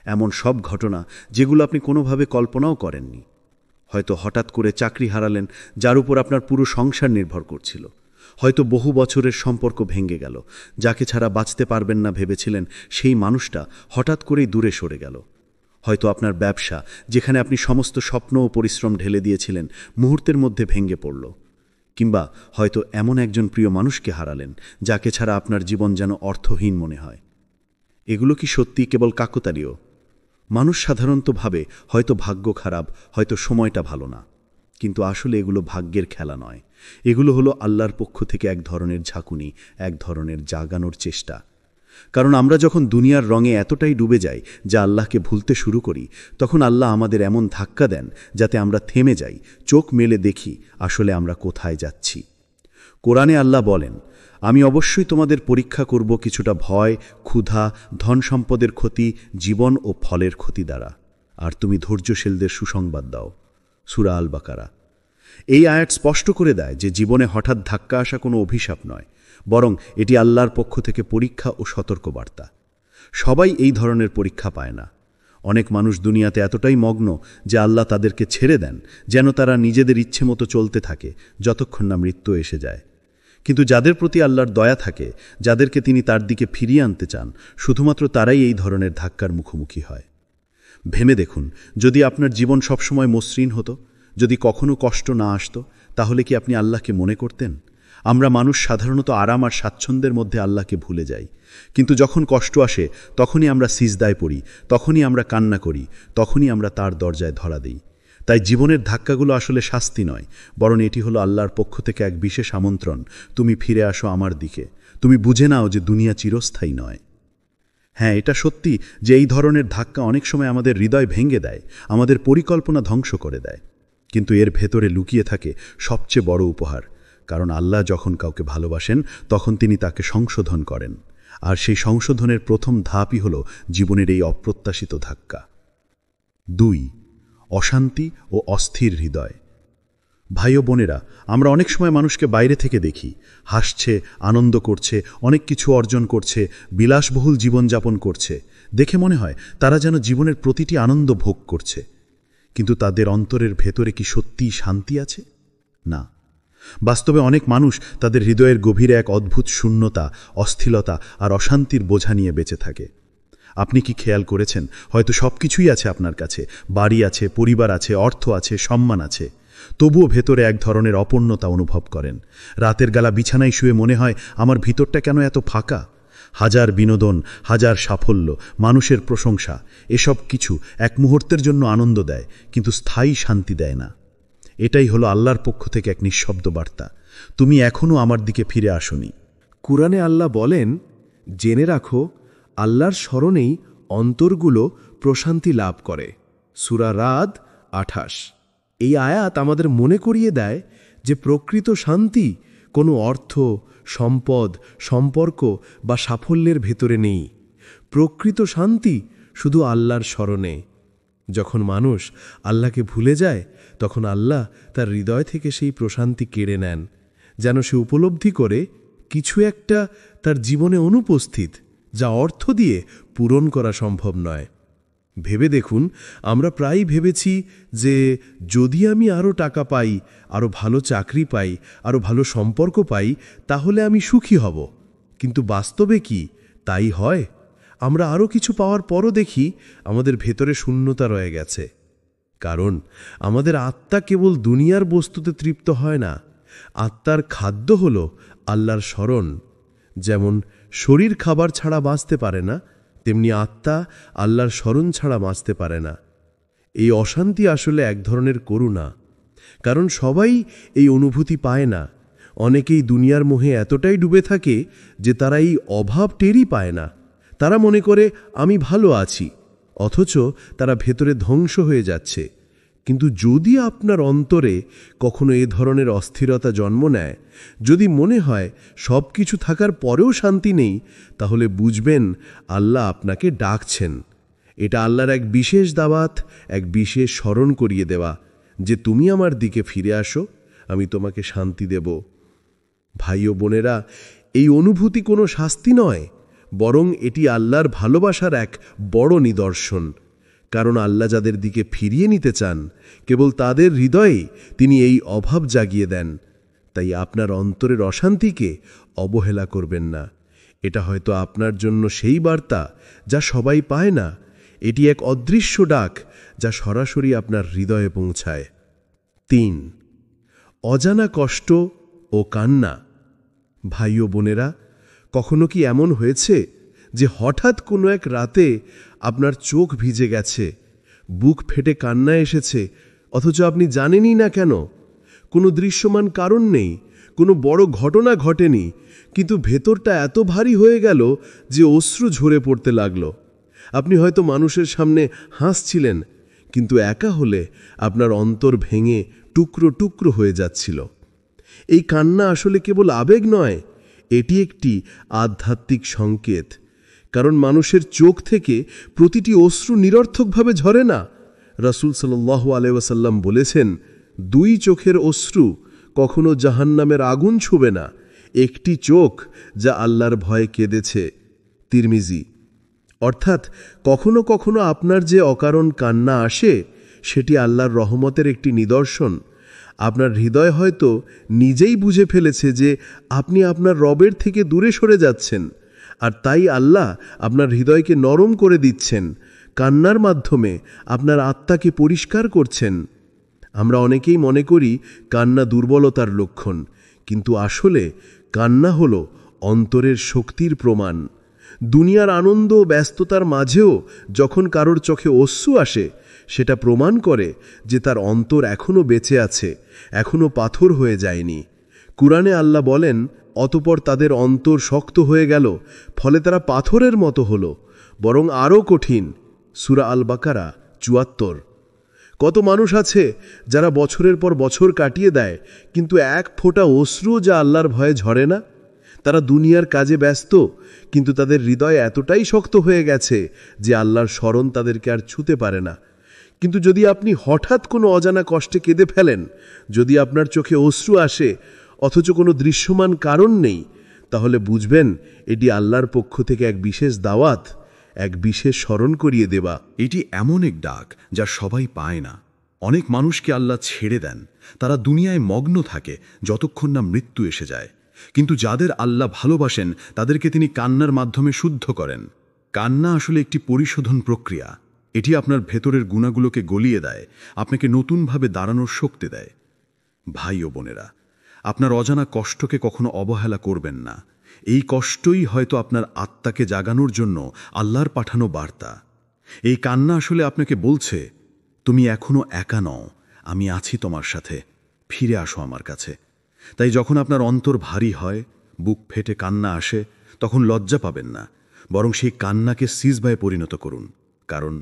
এমন সব ঘটনা যেগুলো আপনি কোনোভাবে কল্পনাও করেননি। হয়তো হঠাৎ করে চাকরি হারালেন যার উপর আপনার পুরো সংসার নির্ভর করছিল। হয়তো বহু বছরের সম্পর্ক ভেঙে গেল, যাকে ছাড়া বাঁচতে পারবেন না ভেবেছিলেন সেই মানুষটা হঠাৎ করেই দূরে সরে গেল। হয়তো আপনার ব্যবসা, যেখানে আপনি সমস্ত স্বপ্ন ও পরিশ্রম ঢেলে দিয়েছিলেন, মুহূর্তের মধ্যে ভেঙে পড়ল। কিংবা হয়তো এমন একজন প্রিয় মানুষকে হারালেন যাকে ছাড়া আপনার জীবন যেন অর্থহীন মনে হয়। এগুলো কি সত্যি কেবল কাকতালীয়? মানুষ সাধারণত ভাবে হয়তো ভাগ্য খারাপ, হয়তো সময়টা ভালো না, কিন্তু আসলে এগুলো ভাগ্যের খেলা নয়। এগুলো হলো আল্লাহর পক্ষ থেকে এক ধরনের ঝাঁকুনি, এক ধরনের জাগানোর চেষ্টা। কারণ আমরা যখন দুনিয়ার রঙে এতটাই ডুবে যাই যা আল্লাহকে ভুলতে শুরু করি, তখন আল্লাহ আমাদের এমন ধাক্কা দেন যাতে আমরা থেমে যাই, চোখ মেলে দেখি আসলে আমরা কোথায় যাচ্ছি। কোরআনে আল্লাহ বলেন, আমি অবশ্যই তোমাদের পরীক্ষা করব কিছুটা ভয়, ক্ষুধা, ধন সম্পদের ক্ষতি, জীবন ও ফলের ক্ষতি দ্বারা, আর তুমি ধৈর্যশীলদের সুসংবাদ দাও। সূরা আল বাকারা। এই আয়াত স্পষ্ট করে দেয় যে জীবনে হঠাৎ ধাক্কা আসা কোনো অভিশাপ নয়, বরং এটি আল্লাহর পক্ষ থেকে পরীক্ষা ও সতর্কবার্তা। সবাই এই ধরনের পরীক্ষা পায় না। অনেক মানুষ দুনিয়াতে এতটাই মগ্ন যে আল্লাহ তাদেরকে ছেড়ে দেন, যেন তারা নিজেদের ইচ্ছে মতো চলতে থাকে যতক্ষণ না মৃত্যু এসে যায়। কিন্তু যাদের প্রতি আল্লাহর দয়া থাকে, যাদেরকে তিনি তার দিকে ফিরিয়ে আনতে চান, শুধুমাত্র তারাই এই ধরনের ধাক্কার মুখোমুখি হয়। ভেবে দেখুন, যদি আপনার জীবন সবসময় মসৃণ হতো, যদি কখনো কষ্ট না আসতো, তাহলে কি আপনি আল্লাহকে মনে করতেন? আমরা মানুষ সাধারণত আরাম আর স্বাচ্ছন্দ্যের মধ্যে আল্লাহকে ভুলে যাই। কিন্তু যখন কষ্ট আসে, তখনই আমরা সিজদায় পড়ি, তখনই আমরা কান্না করি, তখনই আমরা তার দরজায় ধরা দিই। তাই জীবনের ধাক্কাগুলো আসলে শাস্তি নয়, বরং এটি হলো আল্লাহর পক্ষ থেকে এক বিশেষ আমন্ত্রণ। তুমি ফিরে আসো আমার দিকে, তুমি বুঝে নাও যে দুনিয়া চিরস্থায়ী নয়। হ্যাঁ, এটা সত্যি যে এই ধরনের ধাক্কা অনেক সময় আমাদের হৃদয় ভেঙে দেয়, আমাদের পরিকল্পনা ধ্বংস করে দেয়। কিন্তু এর ভেতরে লুকিয়ে থাকে সবচেয়ে বড় উপহার, কারণ আল্লাহ যখন কাউকে ভালোবাসেন তখন তিনি তাকে সংশোধন করেন, আর সেই সংশোধনের প্রথম ধাপই হল জীবনের এই অপ্রত্যাশিত ধাক্কা। 2. অশান্তি ও অস্থির হৃদয়। ভাই ও বোনেরা, আমরা অনেক সময় মানুষকে বাইরে থেকে দেখি, হাসছে, আনন্দ করছে, অনেক কিছু অর্জন করছে, বিলাসবহুল জীবনযাপন করছে। দেখে মনে হয় তারা যেন জীবনের প্রতিটি আনন্দ ভোগ করছে। কিন্তু তাদের অন্তরের ভেতরে কি সত্যিই শান্তি আছে? না। বাস্তবে অনেক মানুষ তাদের হৃদয়ের গভীরে এক অদ্ভুত শূন্যতা, অস্থিরতা আর অশান্তির বোঝা নিয়ে বেঁচে থাকে। আপনি কি খেয়াল করেছেন, হয়তো সব কিছুই আছে আপনার কাছে, বাড়ি আছে, পরিবার আছে, অর্থ আছে, সম্মান আছে, তবুও ভেতরে এক ধরনের অপূর্ণতা অনুভব করেন। রাতের বেলা বিছানায় শুয়ে মনে হয়, আমার ভিতরটা কেন এত ফাঁকা? হাজার বিনোদন, হাজার সাফল্য, মানুষের প্রশংসা, এসব কিছু এক মুহূর্তের জন্য আনন্দ দেয়, কিন্তু স্থায়ী শান্তি দেয় না। এটাই হলো আল্লাহর পক্ষ থেকে এক নিঃশব্দ বার্তা, তুমি এখনও আমার দিকে ফিরে আসোনি। কুরআনে আল্লাহ বলেন, জেনে রাখো আল্লাহর স্মরণেই অন্তরগুলো প্রশান্তি লাভ করে। সূরা রাদ 28। এই আয়াত আমাদের মনে করিয়ে দেয় যে প্রকৃত শান্তি কোনো অর্থ, সম্পদ, সম্পর্ক বা সাফল্যের ভেতরে নেই। প্রকৃত শান্তি শুধু আল্লাহর স্মরণে। যখন মানুষ আল্লাহকে ভুলে যায়, তখন আল্লাহ তার হৃদয় থেকে সেই প্রশান্তি কেড়ে নেন, যেন সে উপলব্ধি করে কিছু একটা তার জীবনে অনুপস্থিত, যা অর্থ দিয়ে পূরণ করা সম্ভব নয়। ভেবে দেখুন, আমরা প্রায়ই ভেবেছি যে যদি আমি আরও টাকা পাই, আরও ভালো চাকরি পাই, আরও ভালো সম্পর্ক পাই, তাহলে আমি সুখী হব। কিন্তু বাস্তবে কি তাই হয়? আমরা আরও কিছু পাওয়ার পরও দেখি আমাদের ভেতরে শূন্যতা রয়ে গেছে। কারণ আমাদের আত্মা কেবল দুনিয়ার বস্তুতে তৃপ্ত হয় না। আত্মার খাদ্য হল আল্লাহর স্মরণ। যেমন শরীর খাবার ছাড়া বাঁচতে পারে না, তেমনি আত্মা আল্লাহর স্মরণ ছাড়া বাঁচতে পারে না। এই অশান্তি আসলে এক ধরনের করুণা, কারণ সবাই এই অনুভূতি পায় না। অনেকেই দুনিয়ার মোহে এতটাই ডুবে থাকে যে তারা এই অভাব টেরই পায় না। তারা মনে করে আমি ভালো আছি, অথচ তারা ভেতরে ধ্বংস হয়ে যাচ্ছে। কিন্তু যদি আপনার অন্তরে কখনো এ ধরনের অস্থিরতা জন্ম নেয়, যদি মনে হয় সব কিছু থাকার পরেও শান্তি নেই, তাহলে বুঝবেন আল্লাহ আপনাকে ডাকছেন। এটা আল্লাহর এক বিশেষ দাওয়াত, এক বিশেষ স্মরণ করিয়ে দেওয়া যে তুমি আমার দিকে ফিরে আসো, আমি তোমাকে শান্তি দেব। ভাই ও বোনেরা, এই অনুভূতি কোনো শাস্তি নয়, বরং এটি আল্লাহর ভালোবাসার এক বড় নিদর্শন। কারণ আল্লাহ যাদের দিকে ফিরিয়ে নিতে চান, কেবল তাদের হৃদয়ে তিনি এই অভাব জাগিয়ে দেন। তাই আপনার অন্তরের অশান্তিকে অবহেলা করবেন না। এটা হয়তো আপনার জন্য সেই বার্তা যা সবাই পায় না। এটি এক অদৃশ্য ডাক যা সরাসরি আপনার হৃদয়ে পৌঁছায়। 3. অজানা কষ্ট ও কান্না। ভাই ও বোনেরা, কখনো কি এমন হয়েছে যে হঠাৎ কোনো এক রাতে আপনার চোখ ভিজে গেছে, বুক ফেটে কান্না এসেছে, অথচ আপনি জানেনই না কেন? কোনো দৃশ্যমান কারণ নেই, কোনো বড় ঘটনা ঘটেনি, কিন্তু ভেতরটা এত ভারী হয়ে গেল যে অশ্রু ঝরে পড়তে লাগল। আপনি হয়তো মানুষের সামনে হাসছিলেন, কিন্তু একা হলে আপনার অন্তর ভেঙে টুকরো টুকরো হয়ে যাচ্ছিল। এই কান্না আসলে কেবল আবেগ নয়, এটি একটি আধ্যাত্মিক সংকেত। কারণ মানুষের চোখ থেকে প্রতিটি অশ্রু নিরর্থকভাবে ঝরে না। রাসূল সাল্লাল্লাহু আলাইহি ওয়াসাল্লাম বলেছেন, 2 চোখের অশ্রু কখনো জাহান্নামের আগুন ছুবে না। একটি চোখ যা আল্লাহর ভয়ে কেঁদেছে। তিরমিজি। অর্থাৎ কখনো কখনো আপনার যে অকারণ কান্না আসে, সেটি আল্লাহর রহমতের একটি নিদর্শন। আপনার হৃদয় হয়তো নিজেই বুঝে ফেলেছে যে আপনি আপনার রবের থেকে দূরে সরে যাচ্ছেন, আর তাই আল্লাহ আপনার হৃদয়কে নরম করে দিচ্ছেন, কান্নার মাধ্যমে আপনার আত্মাকে পরিষ্কার করছেন। আমরা অনেকেই মনে করি কান্না দুর্বলতার লক্ষণ, কিন্তু আসলে কান্না হল অন্তরের শক্তির প্রমাণ। দুনিয়ার আনন্দ ও ব্যস্ততার মাঝেও যখন কারোর চোখে অশ্রু আসে, সেটা প্রমাণ করে যে তার অন্তর এখনও বেঁচে আছে, এখনও পাথর হয়ে যায়নি। কুরআনে আল্লাহ বলেন, অতঃপর তাদের অন্তর শক্ত হয়ে গেল, ফলে তারা পাথরের মতো হল। বরং আরও কঠিন। সূরা আল বাকারা ৭৪। কত মানুষ আছে যারা বছরের পর বছর কাটিয়ে দেয়, কিন্তু এক ফোঁটা অশ্রু যা আল্লাহর ভয়ে ঝরে না। তারা দুনিয়ার কাজে ব্যস্ত, কিন্তু তাদের হৃদয় এতটাই শক্ত হয়ে গেছে যে আল্লাহর স্মরণ তাদেরকে আর ছুঁতে পারে না। কিন্তু যদি আপনি হঠাৎ কোনো অজানা কষ্টে কেঁদে ফেলেন, যদি আপনার চোখে অশ্রু আসে অথচ কোনো দৃশ্যমান কারণ নেই, তাহলে বুঝবেন এটি আল্লাহর পক্ষ থেকে এক বিশেষ দাওয়াত, এক বিশেষ স্মরণ করিয়ে দেওয়া। এটি এমন এক ডাক যা সবাই পায় না। অনেক মানুষকে আল্লাহ ছেড়ে দেন, তারা দুনিয়ায় মগ্ন থাকে যতক্ষণ না মৃত্যু এসে যায়। কিন্তু যাদের আল্লাহ ভালোবাসেন তাদেরকে তিনি কান্নার মাধ্যমে শুদ্ধ করেন। কান্না আসলে একটি পরিশোধন প্রক্রিয়া। এটি আপনার ভেতরের গুণাগুলোকে গলিয়ে দেয়, আপনাকে নতুনভাবে দাঁড়ানোর শক্তি দেয়। ভাই ও বোনেরা, আপনার অজানা কষ্টকে কখনো অবহেলা করবেন না। এই কষ্টই হয়তো আপনার আত্মাকে জাগানোর জন্য আল্লাহর পাঠানো বার্তা। এই কান্না আসলে আপনাকে বলছে, তুমি এখনো একা নও, আমি আছি তোমার সাথে, ফিরে আসো আমার কাছে। তাই যখন আপনার অন্তর ভারী হয়, বুক ফেটে কান্না আসে, তখন লজ্জা পাবেন না, বরং সেই কান্নাকে সিজদায় পরিণত করুন। কারণ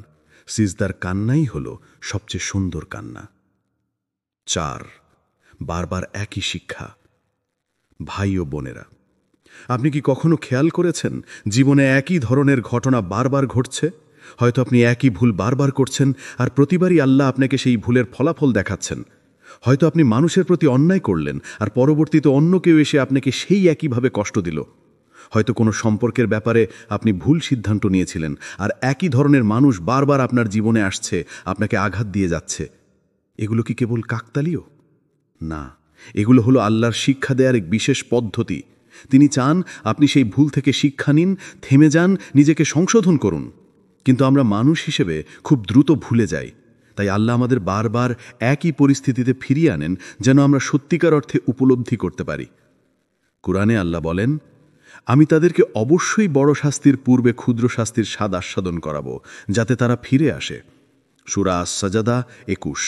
সিজদার কান্নাই হল সবচেয়ে সুন্দর কান্না। ৪. বারবার একই শিক্ষা। ভাই ও বোনেরা, আপনি কি কখনো খেয়াল করেছেন জীবনে একই ধরনের ঘটনা বারবার ঘটছে? হয়তো আপনি একই ভুল বারবার করছেন, আর প্রতিবারই আল্লাহ আপনাকে সেই ভুলের ফলাফল দেখাচ্ছেন। হয়তো আপনি মানুষের প্রতি অন্যায় করলেন, আর পরবর্তীতে অন্য কেউ এসে আপনাকে সেই একইভাবে কষ্ট দিল। হয়তো কোনো সম্পর্কের ব্যাপারে আপনি ভুল সিদ্ধান্ত নিয়েছিলেন, আর একই ধরনের মানুষ বারবার আপনার জীবনে আসছে, আপনাকে আঘাত দিয়ে যাচ্ছে। এগুলো কি কেবল কাকতালীয়? না, এগুলো হলো আল্লাহর শিক্ষা দেওয়ার এক বিশেষ পদ্ধতি। তিনি চান আপনি সেই ভুল থেকে শিক্ষা নিন, থেমে যান, নিজেকে সংশোধন করুন। কিন্তু আমরা মানুষ হিসেবে খুব দ্রুত ভুলে যাই। তাই আল্লাহ আমাদের বারবার একই পরিস্থিতিতে ফিরিয়ে আনেন, যেন আমরা সত্যিকার অর্থে উপলব্ধি করতে পারি। কুরআনে আল্লাহ বলেন, আমি তাদেরকে অবশ্যই বড় শাস্তির পূর্বে ক্ষুদ্র শাস্তির স্বাদ আস্বাদন করাবো, যাতে তারা ফিরে আসে। সূরা আস-সাজাদা ২১।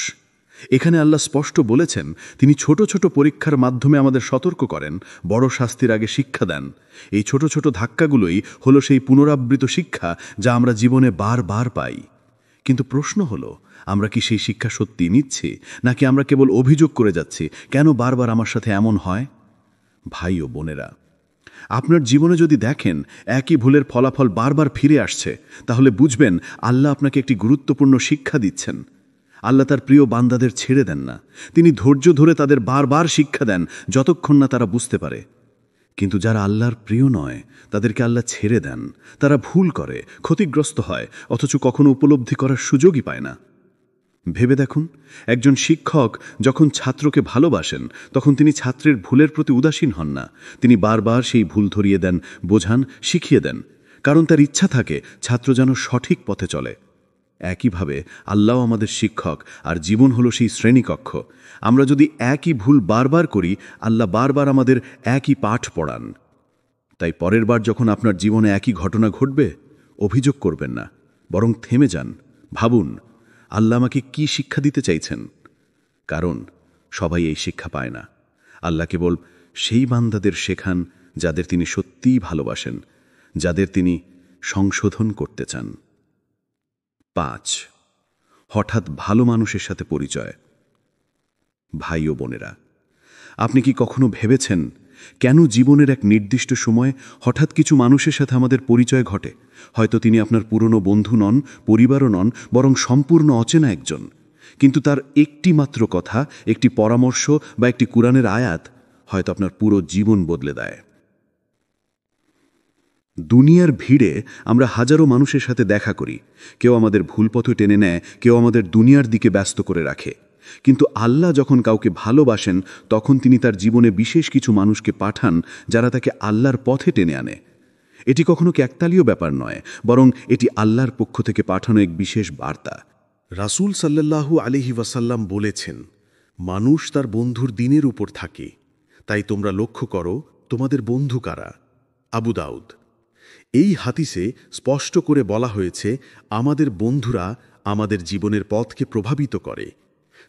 এখানে আল্লাহ স্পষ্ট বলেছেন, তিনি ছোট ছোট পরীক্ষার মাধ্যমে আমাদের সতর্ক করেন, বড় শাস্তির আগে শিক্ষা দেন। এই ছোট ছোট ধাক্কাগুলোই হলো সেই পুনরাবৃত শিক্ষা যা আমরা জীবনে বারবার পাই। কিন্তু প্রশ্ন হলো, আমরা কি সেই শিক্ষা সত্যি নিচ্ছি, নাকি আমরা কেবল অভিযোগ করে যাচ্ছি, কেন বারবার আমার সাথে এমন হয়? ভাই ও বোনেরা, আপনার জীবনে যদি দেখেন একই ভুলের ফলাফল বারবার ফিরে আসছে, তাহলে বুঝবেন আল্লাহ আপনাকে একটি গুরুত্বপূর্ণ শিক্ষা দিচ্ছেন। আল্লাহ তার প্রিয় বান্দাদের ছেড়ে দেন না, তিনি ধৈর্য ধরে তাদের বারবার শিক্ষা দেন, যতক্ষণ না তারা বুঝতে পারে। কিন্তু যারা আল্লাহর প্রিয় নয়, তাদেরকে আল্লাহ ছেড়ে দেন। তারা ভুল করে, ক্ষতিগ্রস্ত হয়, অথচ কখনো উপলব্ধি করার সুযোগই পায় না। ভেবে দেখুন, একজন শিক্ষক যখন ছাত্রকে ভালোবাসেন, তখন তিনি ছাত্রের ভুলের প্রতি উদাসীন হন না। তিনি বারবার সেই ভুল ধরিয়ে দেন, বোঝান, শিখিয়ে দেন, কারণ তার ইচ্ছা থাকে ছাত্র যেন সঠিক পথে চলে। একইভাবে আল্লাহ আমাদের শিক্ষক, আর জীবন হলো সেই শ্রেণীকক্ষ। আমরা যদি একই ভুল বারবার করি, আল্লাহ বারবার আমাদের একই পাঠ পড়ান। তাই পরের বার যখন আপনার জীবনে একই ঘটনা ঘটবে, অভিযোগ করবেন না, বরং থেমে যান, ভাবুন আল্লাহ আমাকে কি শিক্ষা দিতে চাইছেন। কারণ সবাই এই শিক্ষা পায় না। আল্লাহ কেবল সেই বান্দাদের শেখান যাদের তিনি সত্যিই ভালোবাসেন, যাদের তিনি সংশোধন করতে চান। ৫. হঠাৎ ভালো মানুষের সাথে পরিচয়। ভাই ও বোনেরা, আপনি কি কখনো ভেবেছেন কেন জীবনের এক নির্দিষ্ট সময় হঠাৎ কিছু মানুষের সাথে আমাদের পরিচয় ঘটে? হয়তো তিনি আপনার পুরনো বন্ধু নন, পরিবারও নন, বরং সম্পূর্ণ অচেনা একজন। কিন্তু তার একটি মাত্র কথা, একটি পরামর্শ বা একটি কুরআনের আয়াত হয়তো আপনার পুরো জীবন বদলে দেয়। দুনিয়ার ভিড়ে আমরা হাজারো মানুষের সাথে দেখা করি। কেউ আমাদের ভুল পথে টেনে নেয়, কেউ আমাদের দুনিয়ার দিকে ব্যস্ত করে রাখে। কিন্তু আল্লাহ যখন কাউকে ভালোবাসেন, তখন তিনি তার জীবনে বিশেষ কিছু মানুষকে পাঠান, যারা তাকে আল্লাহর পথে টেনে আনে। এটি কখনো একতালীয় ব্যাপার নয়, বরং এটি আল্লাহর পক্ষ থেকে পাঠানো এক বিশেষ বার্তা। রাসূল সাল্লাল্লাহু আলাইহি ওয়াসাল্লাম বলেছেন, মানুষ তার বন্ধুর দিনের উপর থাকে, তাই তোমরা লক্ষ্য করো তোমাদের বন্ধু কারা। আবু দাউদ। এই হাদিসে স্পষ্ট করে বলা হয়েছে, আমাদের বন্ধুরা আমাদের জীবনের পথকে প্রভাবিত করে।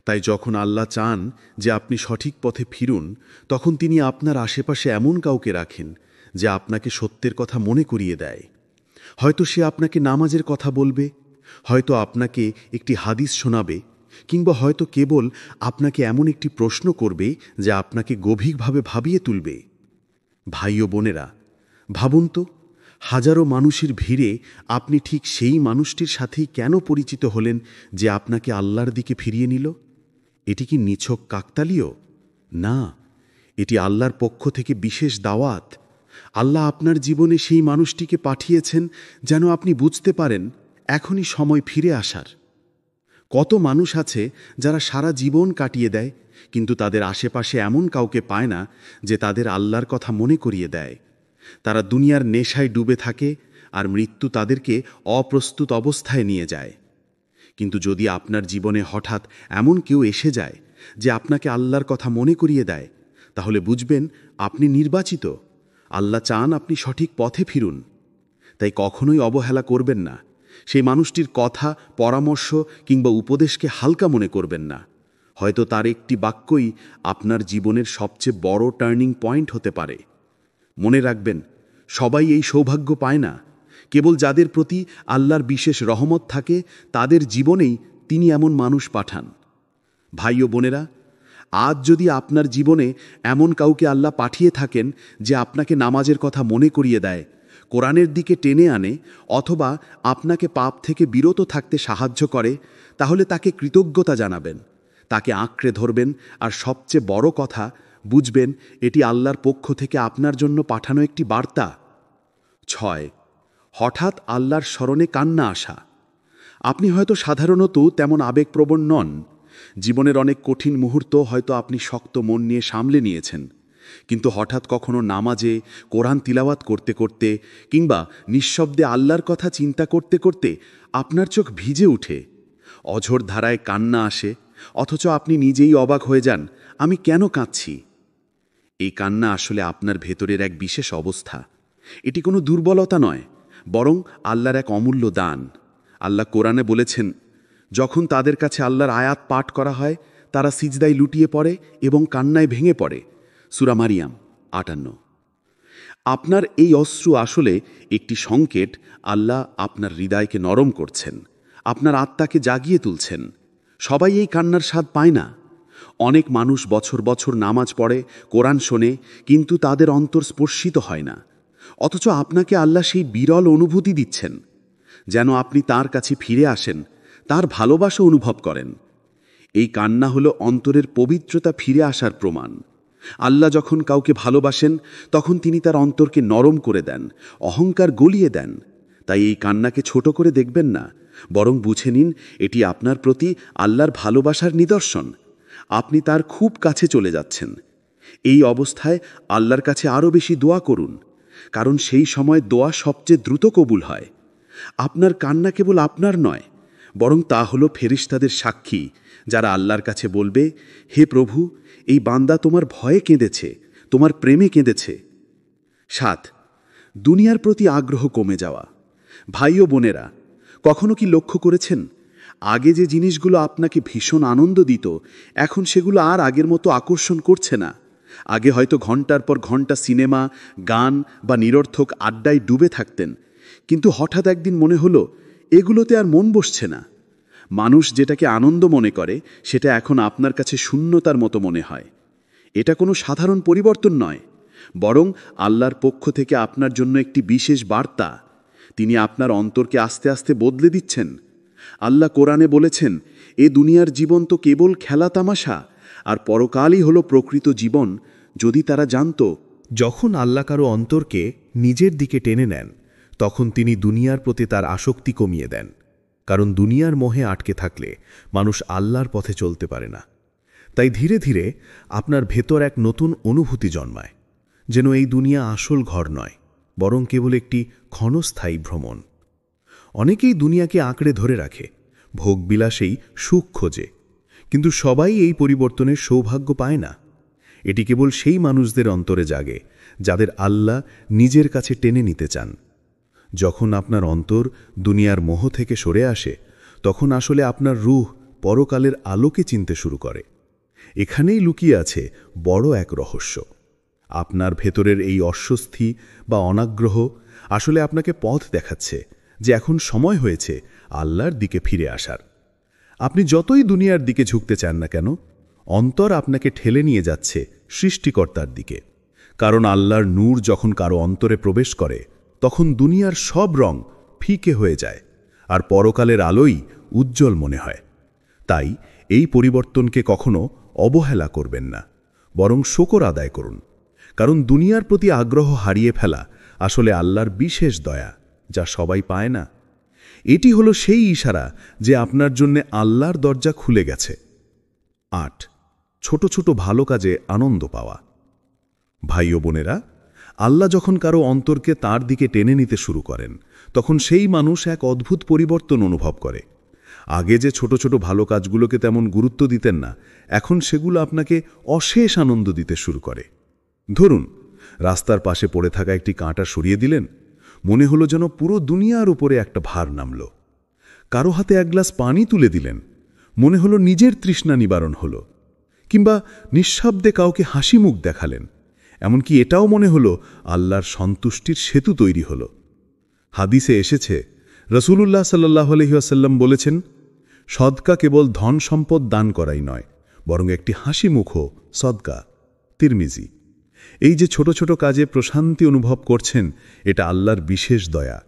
তাই যখন আল্লাহ চান যে আপনি সঠিক পথে ফিরুন, তখন তিনি আপনার আশেপাশে এমন কাউকে রাখেন যে আপনাকে সত্যের কথা মনে করিয়ে দেয়। হয়তো সে আপনাকে নামাজের কথা বলবে, হয়তো আপনাকে একটি হাদিস শোনাবে, কিংবা হয়তো কেবল আপনাকে এমন একটি প্রশ্ন করবে যা আপনাকে গভীরভাবে ভাবিয়ে তুলবে। ভাই ও বোনেরা, ভাবুন তো, হাজারো মানুষের ভিড়ে আপনি ঠিক সেই মানুষটির সাথেই কেন পরিচিত হলেন যে আপনাকে আল্লাহর দিকে ফিরিয়ে নিল? এটি কি নিছক কাকতালীয়? না, এটি আল্লাহর পক্ষ থেকে বিশেষ দাওয়াত। আল্লাহ আপনার জীবনে সেই মানুষটিকে পাঠিয়েছেন যেন আপনি বুঝতে পারেন এখনই সময় ফিরে আসার। কত মানুষ আছে যারা সারা জীবন কাটিয়ে দেয়, কিন্তু তাদের আশেপাশে এমন কাউকে পায় না যে তাদের আল্লাহর কথা মনে করিয়ে দেয়। তারা দুনিয়ার নেশায় ডুবে থাকে আর মৃত্যু তাদেরকে অপ্রস্তুত অবস্থায় নিয়ে যায়। কিন্তু যদি আপনার জীবনে হঠাৎ এমন কেউ এসে যায় যে আপনাকে আল্লাহর কথা মনে করিয়ে দেয়, তাহলে বুঝবেন আপনি নির্বাচিত। আল্লাহ চান আপনি সঠিক পথে ফিরুন। তাই কখনোই অবহেলা করবেন না। সেই মানুষটির কথা, পরামর্শ কিংবা উপদেশকে হালকা মনে করবেন না। হয়তো তার একটি বাক্যই আপনার জীবনের সবচেয়ে বড় টার্নিং পয়েন্ট হতে পারে। মনে রাখবেন, সবাই এই সৌভাগ্য পায় না। কেবল যাদের প্রতি আল্লাহর বিশেষ রহমত থাকে তাদের জীবনেই তিনি এমন মানুষ পাঠান। ভাই ও বোনেরা, আজ যদি আপনার জীবনে এমন কাউকে আল্লাহ পাঠিয়ে থাকেন যে আপনাকে নামাজের কথা মনে করিয়ে দেয়, কোরআনের দিকে টেনে আনে, অথবা আপনাকে পাপ থেকে বিরত থাকতে সাহায্য করে, তাহলে তাকে কৃতজ্ঞতা জানাবেন, তাকে আঁকড়ে ধরবেন, আর সবচেয়ে বড় কথা, বুঝবেন এটি আল্লাহর পক্ষ থেকে আপনার জন্য পাঠানো একটি বার্তা। 6. হঠাৎ আল্লাহর স্মরণে কান্না আসা। আপনি হয়তো সাধারণত তেমন আবেগপ্রবণ নন। জীবনের অনেক কঠিন মুহূর্ত হয়তো আপনি শক্ত মন নিয়ে সামলে নিয়েছেন, কিন্তু হঠাৎ কখনো নামাজে কোরআন তিলাওয়াত করতে করতে কিংবা নিঃশব্দে আল্লাহর কথা চিন্তা করতে করতে আপনার চোখ ভিজে উঠে, অঝোর ধারায় কান্না আসে, অথচ আপনি নিজেই অবাক হয়ে যান, আমি কেন কাঁদছি? এই কান্না আসলে আপনার ভেতরের এক বিশেষ অবস্থা। এটি কোনো দুর্বলতা নয়, বরং আল্লাহর এক অমূল্য দান। আল্লাহ কোরআনে বলেছেন, যখন তাদের কাছে আল্লাহর আয়াত পাঠ করা হয় তারা সিজদায় লুটিয়ে পড়ে এবং কান্নায় ভেঙে পড়ে। সূরা মারিয়াম 58। আপনার এই অশ্রু আসলে একটি সংকেত আল্লাহ আপনার হৃদয়কে নরম করছেন, আপনার আত্মাকে জাগিয়ে তুলছেন। সবাই এই কান্নার স্বাদ পায় না। অনেক মানুষ বছর বছর নামাজ পড়ে, কোরআন শোনে, কিন্তু তাদের অন্তর স্পর্শিত হয় না। অথচ আপনাকে আল্লাহ সেই বিরল অনুভূতি দিচ্ছেন, যেন আপনি তার কাছে ফিরে আসেন, তার ভালোবাসা অনুভব করেন। এই কান্না হলো অন্তরের পবিত্রতা ফিরে আসার প্রমাণ। আল্লাহ যখন কাউকে ভালোবাসেন তখন তিনি তার অন্তরকে নরম করে দেন, অহংকার গলিয়ে দেন। তাই এই কান্নাকে ছোট করে দেখবেন না, বরং বুঝে নিন এটি আপনার প্রতি আল্লাহর ভালোবাসার নিদর্শন। আপনি তার খুব কাছে চলে যাচ্ছেন। এই অবস্থায় আল্লাহর কাছে আরও বেশি দোয়া করুন, কারণ সেই সময় দোয়া সবচেয়ে দ্রুত কবুল হয়। আপনার কান্না কেবল আপনার নয়, বরং তা হলো ফেরেশতাদের সাক্ষী, যারা আল্লাহর কাছে বলবে, হে প্রভু, এই বান্দা তোমার ভয়ে কেঁদেছে, তোমার প্রেমে কেঁদেছে। 7. দুনিয়ার প্রতি আগ্রহ কমে যাওয়া। ভাই ও বোনেরা, কখনো কি লক্ষ্য করেছেন, আগে যে জিনিসগুলো আপনাকে ভীষণ আনন্দ দিত, এখন সেগুলো আর আগের মতো আকর্ষণ করছে না? আগে হয়তো ঘন্টার পর ঘন্টা সিনেমা, গান বা নিরর্থক আড্ডায় ডুবে থাকতেন, কিন্তু হঠাৎ একদিন মনে হলো এগুলোতে আর মন বসছে না। মানুষ যেটাকে আনন্দ মনে করে সেটা এখন আপনার কাছে শূন্যতার মতো মনে হয়। এটা কোনো সাধারণ পরিবর্তন নয়, বরং আল্লাহর পক্ষ থেকে আপনার জন্য একটি বিশেষ বার্তা। তিনি আপনার অন্তরকে আস্তে আস্তে বদলে দিচ্ছেন। আল্লাহ কোরআনে বলেছেন, এ দুনিয়ার জীবন তো কেবল খেলা তামাশা, আর পরকালই হলো প্রকৃত জীবন। যদি তারা জানত। যখন আল্লাহ কারো অন্তরকে নিজের দিকে টেনে নেন, তখন তিনি দুনিয়ার প্রতি তার আসক্তি কমিয়ে দেন। কারণ দুনিয়ার মোহে আটকে থাকলে মানুষ আল্লাহর পথে চলতে পারে না। তাই ধীরে ধীরে আপনার ভেতর এক নতুন অনুভূতি জন্মায়, যেন এই দুনিয়া আসল ঘর নয়, বরং কেবল একটি ক্ষণস্থায়ী ভ্রমণ। অনেকেই দুনিয়াকে আঁকড়ে ধরে রাখে, ভোগবিলাসেই সুখ খোঁজে, কিন্তু সবাই এই পরিবর্তনের সৌভাগ্য পায় না। এটি কেবল সেই মানুষদের অন্তরে জাগে যাদের আল্লাহ নিজের কাছে টেনে নিতে চান। যখন আপনার অন্তর দুনিয়ার মোহ থেকে সরে আসে, তখন আসলে আপনার রূহ পরকালের আলোকে চিনতে শুরু করে। এখানেই লুকিয়ে আছে বড় এক রহস্য। আপনার ভেতরের এই অস্বস্তি বা অনাগ্রহ আসলে আপনাকে পথ দেখাচ্ছে যে এখন সময় হয়েছে আল্লাহর দিকে ফিরে আসার। আপনি যতই দুনিয়ার দিকে ঝুঁকতে চান না কেন, অন্তর আপনাকে ঠেলে নিয়ে যাচ্ছে সৃষ্টিকর্তার দিকে। কারণ আল্লাহর নূর যখন কারো অন্তরে প্রবেশ করে, তখন দুনিয়ার সব রং ফিকে হয়ে যায়, আর পরকালের আলোই উজ্জ্বল মনে হয়। তাই এই পরিবর্তনকে কখনো অবহেলা করবেন না, বরং শকর আদায় করুন। কারণ দুনিয়ার প্রতি আগ্রহ হারিয়ে ফেলা আসলে আল্লাহর বিশেষ দয়া, যা সবাই পায় না। এটি হলো সেই ইশারা যে আপনার জন্য আল্লাহর দরজা খুলে গেছে। ৮. ছোট ছোট ভালো কাজে আনন্দ পাওয়া। ভাই ও বোনেরা, আল্লাহ যখন কারো অন্তরকে তার দিকে টেনে নিতে শুরু করেন, তখন সেই মানুষ এক অদ্ভুত পরিবর্তন অনুভব করে। আগে যে ছোট ছোট ভালো কাজগুলোকে তেমন গুরুত্ব দিতেন না, এখন সেগুলো আপনাকে অশেষ আনন্দ দিতে শুরু করে। ধরুন, রাস্তার পাশে পড়ে থাকা একটি কাঁটা সরিয়ে দিলেন, মনে হলো যেন পুরো দুনিয়ার উপরে একটা ভার নামল। কারো হাতে এক গ্লাস পানি তুলে দিলেন, মনে হলো নিজের তৃষ্ণা নিবারণ হলো। কিংবা নিঃশব্দে কাউকে হাসি মুখ দেখালেন, এমনকি এটাও মনে হলো আল্লাহর সন্তুষ্টির সেতু তৈরি হলো। হাদিসে এসেছে, রাসূলুল্লাহ সাল্লাল্লাহু আলাইহি ওয়াসাল্লাম বলেছেন, সদকা কেবল ধন সম্পদ দান করাই নয়, বরং একটি হাসি মুখও সদকা। তিরমিজি। এই যে ছোট ছোট কাজে প্রশান্তি অনুভব করছেন, এটা আল্লাহর বিশেষ দয়া।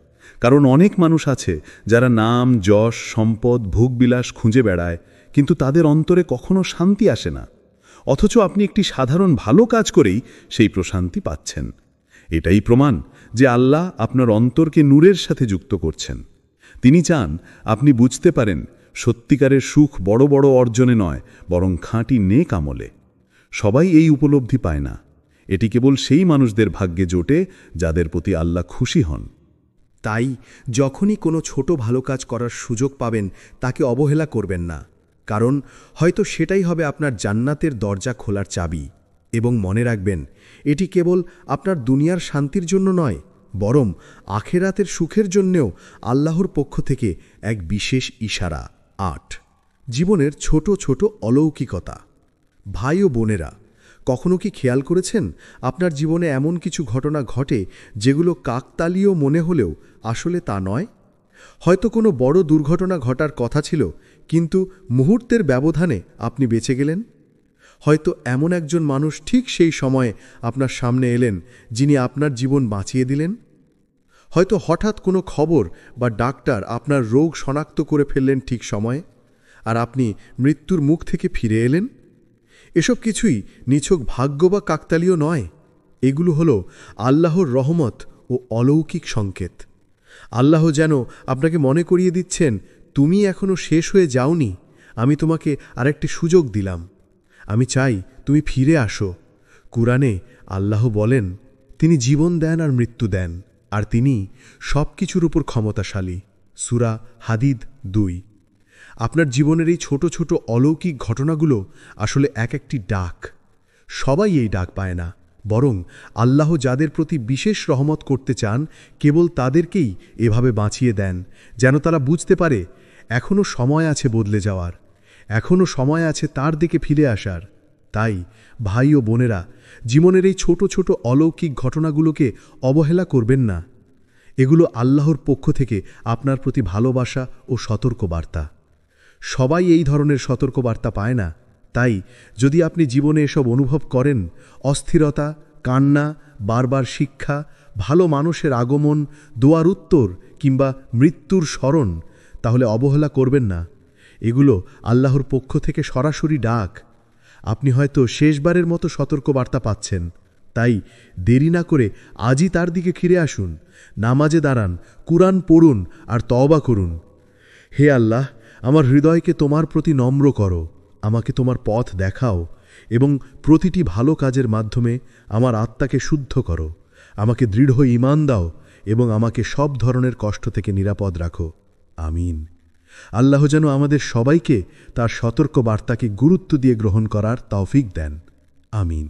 কারণ অনেক মানুষ আছে যারা নাম, যশ, সম্পদ, ভোগবিলাস খুঁজে বেড়ায়, কিন্তু তাদের অন্তরে কখনো শান্তি আসে না। অথচ আপনি একটি সাধারণ ভালো কাজ করেই সেই প্রশান্তি পাচ্ছেন। এটাই প্রমাণ যে আল্লাহ আপনার অন্তরকে নূরের সাথে যুক্ত করছেন। তিনি চান আপনি বুঝতে পারেন সত্যিকারের সুখ বড় বড় অর্জনে নয়, বরং খাঁটি নেক আমলে। সবাই এই উপলব্ধি পায় না। এটি কেবল সেই মানুষদের ভাগ্যে জোটে যাদের প্রতি আল্লাহ খুশি হন। তাই যখনই কোনো ছোট ভালো কাজ করার সুযোগ পাবেন, তাকে অবহেলা করবেন না। কারণ হয়তো সেটাই হবে আপনার জান্নাতের দরজা খোলার চাবি। এবং মনে রাখবেন, এটি কেবল আপনার দুনিয়ার শান্তির জন্য নয়, বরং আখেরাতের সুখের জন্যেও আল্লাহর পক্ষ থেকে এক বিশেষ ইশারা। ৮. জীবনের ছোট ছোট অলৌকিকতা। ভাই ও বোনেরা, কখনো কি খেয়াল করেছেন আপনার জীবনে এমন কিছু ঘটনা ঘটে যেগুলো কাকতালীয় মনে হলেও আসলে তা নয়? হয়তো কোনো বড় দুর্ঘটনা ঘটার কথা ছিল, কিন্তু মুহূর্তের ব্যবধানে আপনি বেঁচে গেলেন। হয়তো এমন একজন মানুষ ঠিক সেই সময়ে আপনার সামনে এলেন, যিনি আপনার জীবন বাঁচিয়ে দিলেন। হয়তো হঠাৎ কোনো খবর বা ডাক্তার আপনার রোগ শনাক্ত করে ফেললেন ঠিক সময়ে, আর আপনি মৃত্যুর মুখ থেকে ফিরে এলেন। এসব কিছুই নিছক ভাগ্য বা কাকতালীয় নয়, এগুলো হলো আল্লাহর রহমত ও অলৌকিক সংকেত। আল্লাহ যেন আপনাকে মনে করিয়ে দিচ্ছেন, তুমি এখনো শেষ হয়ে যাওনি, আমি তোমাকে আরেকটি সুযোগ দিলাম, আমি চাই তুমি ফিরে আসো। কুরআনে আল্লাহ বলেন, তিনি জীবন দেন আর মৃত্যু দেন, আর তিনি সব কিছুর উপর ক্ষমতাশালী। সূরা হাদিদ ২। আপনার জীবনের এই ছোট ছোট অলৌকিক ঘটনাগুলো আসলে এক একটি ডাক। সবাই এই ডাক পায় না, বরং আল্লাহ যাদের প্রতি বিশেষ রহমত করতে চান, কেবল তাদেরকেই এভাবে বাঁচিয়ে দেন, যেন তারা বুঝতে পারে এখনও সময় আছে বদলে যাওয়ার, এখনও সময় আছে তার দিকে ফিরে আসার। তাই ভাই ও বোনেরা, জীবনের এই ছোট ছোট অলৌকিক ঘটনাগুলোকে অবহেলা করবেন না। এগুলো আল্লাহর পক্ষ থেকে আপনার প্রতি ভালোবাসা ও সতর্কবার্তা। সবাই এই ধরনের সতর্কবার্তা পায় না। তাই যদি আপনি জীবনে এসব অনুভব করেন, অস্থিরতা, কান্না, বারবার শিক্ষা, ভালো মানুষের আগমন, দোয়ার উত্তর কিংবা মৃত্যুর স্মরণ, তাহলে অবহেলা করবেন না। এগুলো আল্লাহর পক্ষ থেকে সরাসরি ডাক। আপনি হয়তো শেষবারের মতো সতর্কবার্তা পাচ্ছেন, তাই দেরি না করে আজই তার দিকে ফিরে আসুন, নামাজে দাঁড়ান, কুরআন পড়ুন আর তওবা করুন। হে আল্লাহ, আমার হৃদয়কে তোমার প্রতি নম্র করো, আমাকে তোমার পথ দেখাও এবং প্রতিটি ভালো কাজের মাধ্যমে আমার আত্মাকে শুদ্ধ করো। আমাকে দৃঢ় ঈমান দাও এবং আমাকে সব ধরনের কষ্ট থেকে নিরাপদ রাখো। আমিন। আল্লাহ যেন আমাদের সবাইকে তার সতর্ক বার্তাকে গুরুত্ব দিয়ে গ্রহণ করার তৌফিক দেন। আমিন।